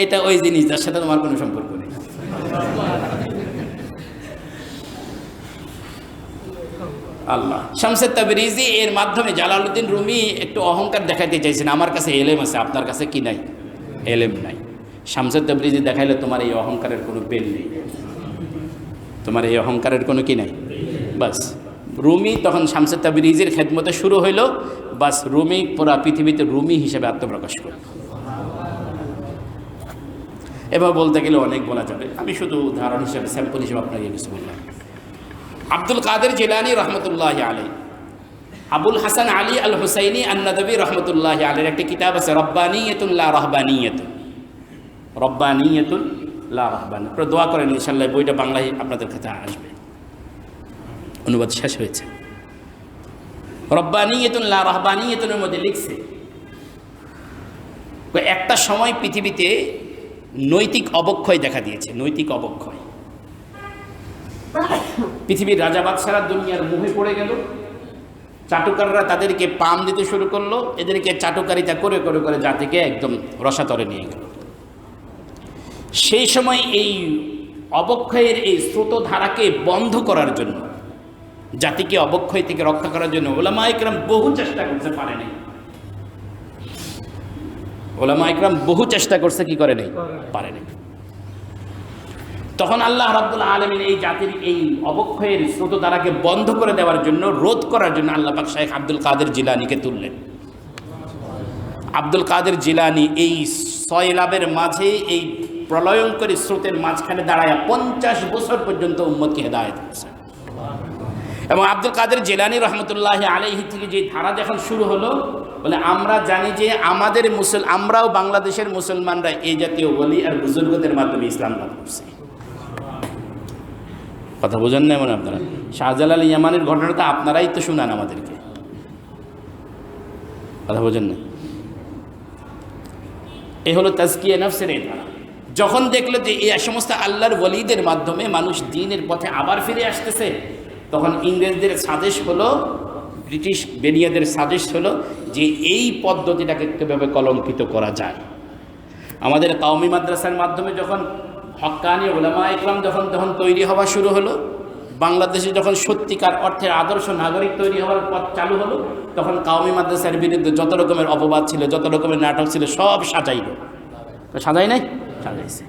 এটা ওই জিনিস যার সাথে তোমার কোনো সম্পর্ক নেই। আল্লাহ, শামসুত তাবরিজি এর মাধ্যমে জালালউদ্দিন রুমি একটু অহংকার দেখাইতে চাইছেন, আমার কাছে এলেম আছে, আপনার কাছে কি নাই, এলেম নাই। শামসুত তাবরিজি দেখাইলে তোমার এই অহংকারের কোনো বেল নেই, তোমার এই অহংকারের কোনো কি নাই। বাস রুমি তখন শামসুত তাবরিজির খেদমতে শুরু হইল, বাস রুমি পুরা পৃথিবীতে রুমি হিসেবে আত্মপ্রকাশ করল। এবার বলতে গেলে অনেক বলা যাবে, আমি শুধু উদাহরণ হিসেবে, স্যাম্পল হিসেবে আপনাকে কিছু বললাম। আব্দুল কাদের জিলানী রহমতুল্লাহ আলী, আবুল হাসান আলী আল হুসাইনি আন-নাদবী রহমতুল্লাহ আলীর একটি কিতাব আছে রব্বানিয়াতুন লা রাহবানিয়াতুন, রব্বানিয়াতুন লা রাহবান। আপনারা দোয়া করেন ইনশাআল্লাহ বইটা বাংলায় আপনাদের কাছে আসবে, অনুবাদ শেষ হয়েছে। রব্বানিয়াতুন লা রাহবানিয়াতুনের মধ্যে লিখছে একটা সময় পৃথিবীতে নৈতিক অবক্ষয় দেখা দিয়েছে, নৈতিক অবক্ষয়। পৃথিবীর রাজা বাদশারা দুনিয়ার মুখে পড়ে গেল, চাটুকাররা তাদেরকে পাম দিতে শুরু করলো, এদেরকে চাটুকারিতা করে করে করে জাতিকে একদম রসাতলে নিয়ে গেল। সেই সময় এই অবক্ষয়ের এই স্রোতধারাকে বন্ধ করার জন্য, জাতিকে অবক্ষয় থেকে রক্ষা করার জন্য ওলামা ইকরাম বহু চেষ্টা করতে পারে নাই। ওলামা ইকরাম বহু চেষ্টা করছে, কি করে নাই, পারে নাই। তখন আল্লাহ রাব্বুল আলামিন এই জাতির এই অবক্ষয়ের স্রোতধারাকে বন্ধ করে দেওয়ার জন্য, রোধ করার জন্য আল্লাহ পাক শাইখ আব্দুল কাদের জিলানীকে তুললেন। আব্দুল কাদের জিলানী এই সয়লাবের মাঝে, এই প্রলয়ঙ্করী স্রোতের মাঝখানে দাঁড়ায় 50 বছর পর্যন্ত উম্মতকে হেদায়েত করেছেন। এবং আব্দুল কাদের জিলানী রহমতুল্লাহ আলাইহি থেকে যে ধারা যখন শুরু হলো, বলে আমরা জানি যে আমাদের আমরাও বাংলাদেশের মুসলমানরা এই জাতীয় ওলি আর বুজুর্গদের মাধ্যমে ইসলাম লাভ করছে। কথা বোঝেন না মনে আপনারা? শাহজালাল ইয়ামানের ঘটনাটা আপনারাই তো শুনান আমাদেরকে, কথা বোঝেন না? এই হলো তাজকিয়া নফসের এই ধারা। যখন দেখলো যে এই সমস্ত আল্লাহর ওলিদের মাধ্যমে মানুষ দ্বীনের পথে আবার ফিরে আসতেছে, তখন ইংরেজদের সাজেশ হলো, ব্রিটিশ বেনিয়াদের সাজেশ হলো যে এই পদ্ধতিটাকে কীভাবে কলঙ্কিত করা যায়। আমাদের কওমি মাদ্রাসার মাধ্যমে যখন হক্কানি উলামা ইকরাম যখন তৈরি হওয়া শুরু হলো, বাংলাদেশে যখন সত্যিকার অর্থের আদর্শ নাগরিক তৈরি হওয়ার পথ চালু হলো, তখন কওমি মাদ্রাসার বিরুদ্ধে যত রকমের অপবাদ ছিল, যত রকমের নাটক ছিল, সব সাজাইল। সাজাই নাই? সাজাইছে।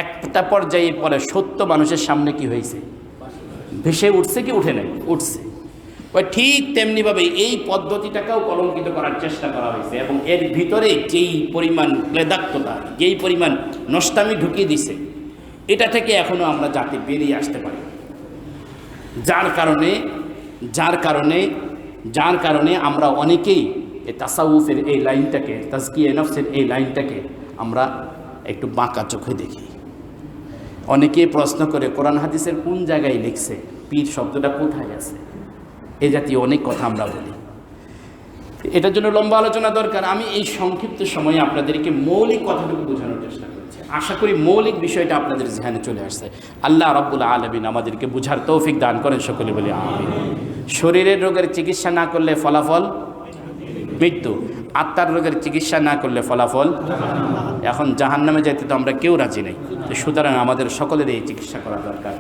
একটা পর্যায়ে পরে সত্য মানুষের সামনে কি হয়েছে, ভেসে উঠছে কি উঠে নাই? উঠছে। ওই ঠিক তেমনিভাবে এই পদ্ধতিটাকেও কলঙ্কিত করার চেষ্টা করা হয়েছে, এবং এর ভিতরে যেই পরিমাণ ক্লেদাক্ততা, যেই পরিমাণ নষ্টামি ঢুকিয়ে দিছে, এটা থেকে এখনও আমরা জাতি বেরিয়ে আসতে পারি। যার কারণে আমরা অনেকেই এই তাসাউফের এই লাইনটাকে, তাজকিয়া নফসের এই লাইনটাকে আমরা একটু বাঁকা চোখে দেখি। অনেকেই প্রশ্ন করে কোরআন হাদিসের কোন জায়গায় লিখছে, পীর শব্দটা কোথায় আছে, এ জাতীয় অনেক কথা আমরা বলি। এটার জন্য লম্বা আলোচনা দরকার। আমি এই সংক্ষিপ্ত সময়ে আপনাদেরকে মৌলিক কথাটুকু বোঝানোর চেষ্টা করছি। আশা করি মৌলিক বিষয়টা আপনাদের ধ্যানে চলে আসছে। আল্লাহ রাব্বুল আলামিন আমাদেরকে বুঝার তৌফিক দান করেন, সকলে বলি আমিন। শরীরের রোগের চিকিৎসা না করলে ফলাফল মৃত্যু। আত্মার রোগের চিকিৎসা না করলে ফলাফল, এখন জাহান্নামে যাইতে তো আমরা কেউ রাজি নেই। সুতরাং আমাদের সকলের এই চিকিৎসা করা দরকার।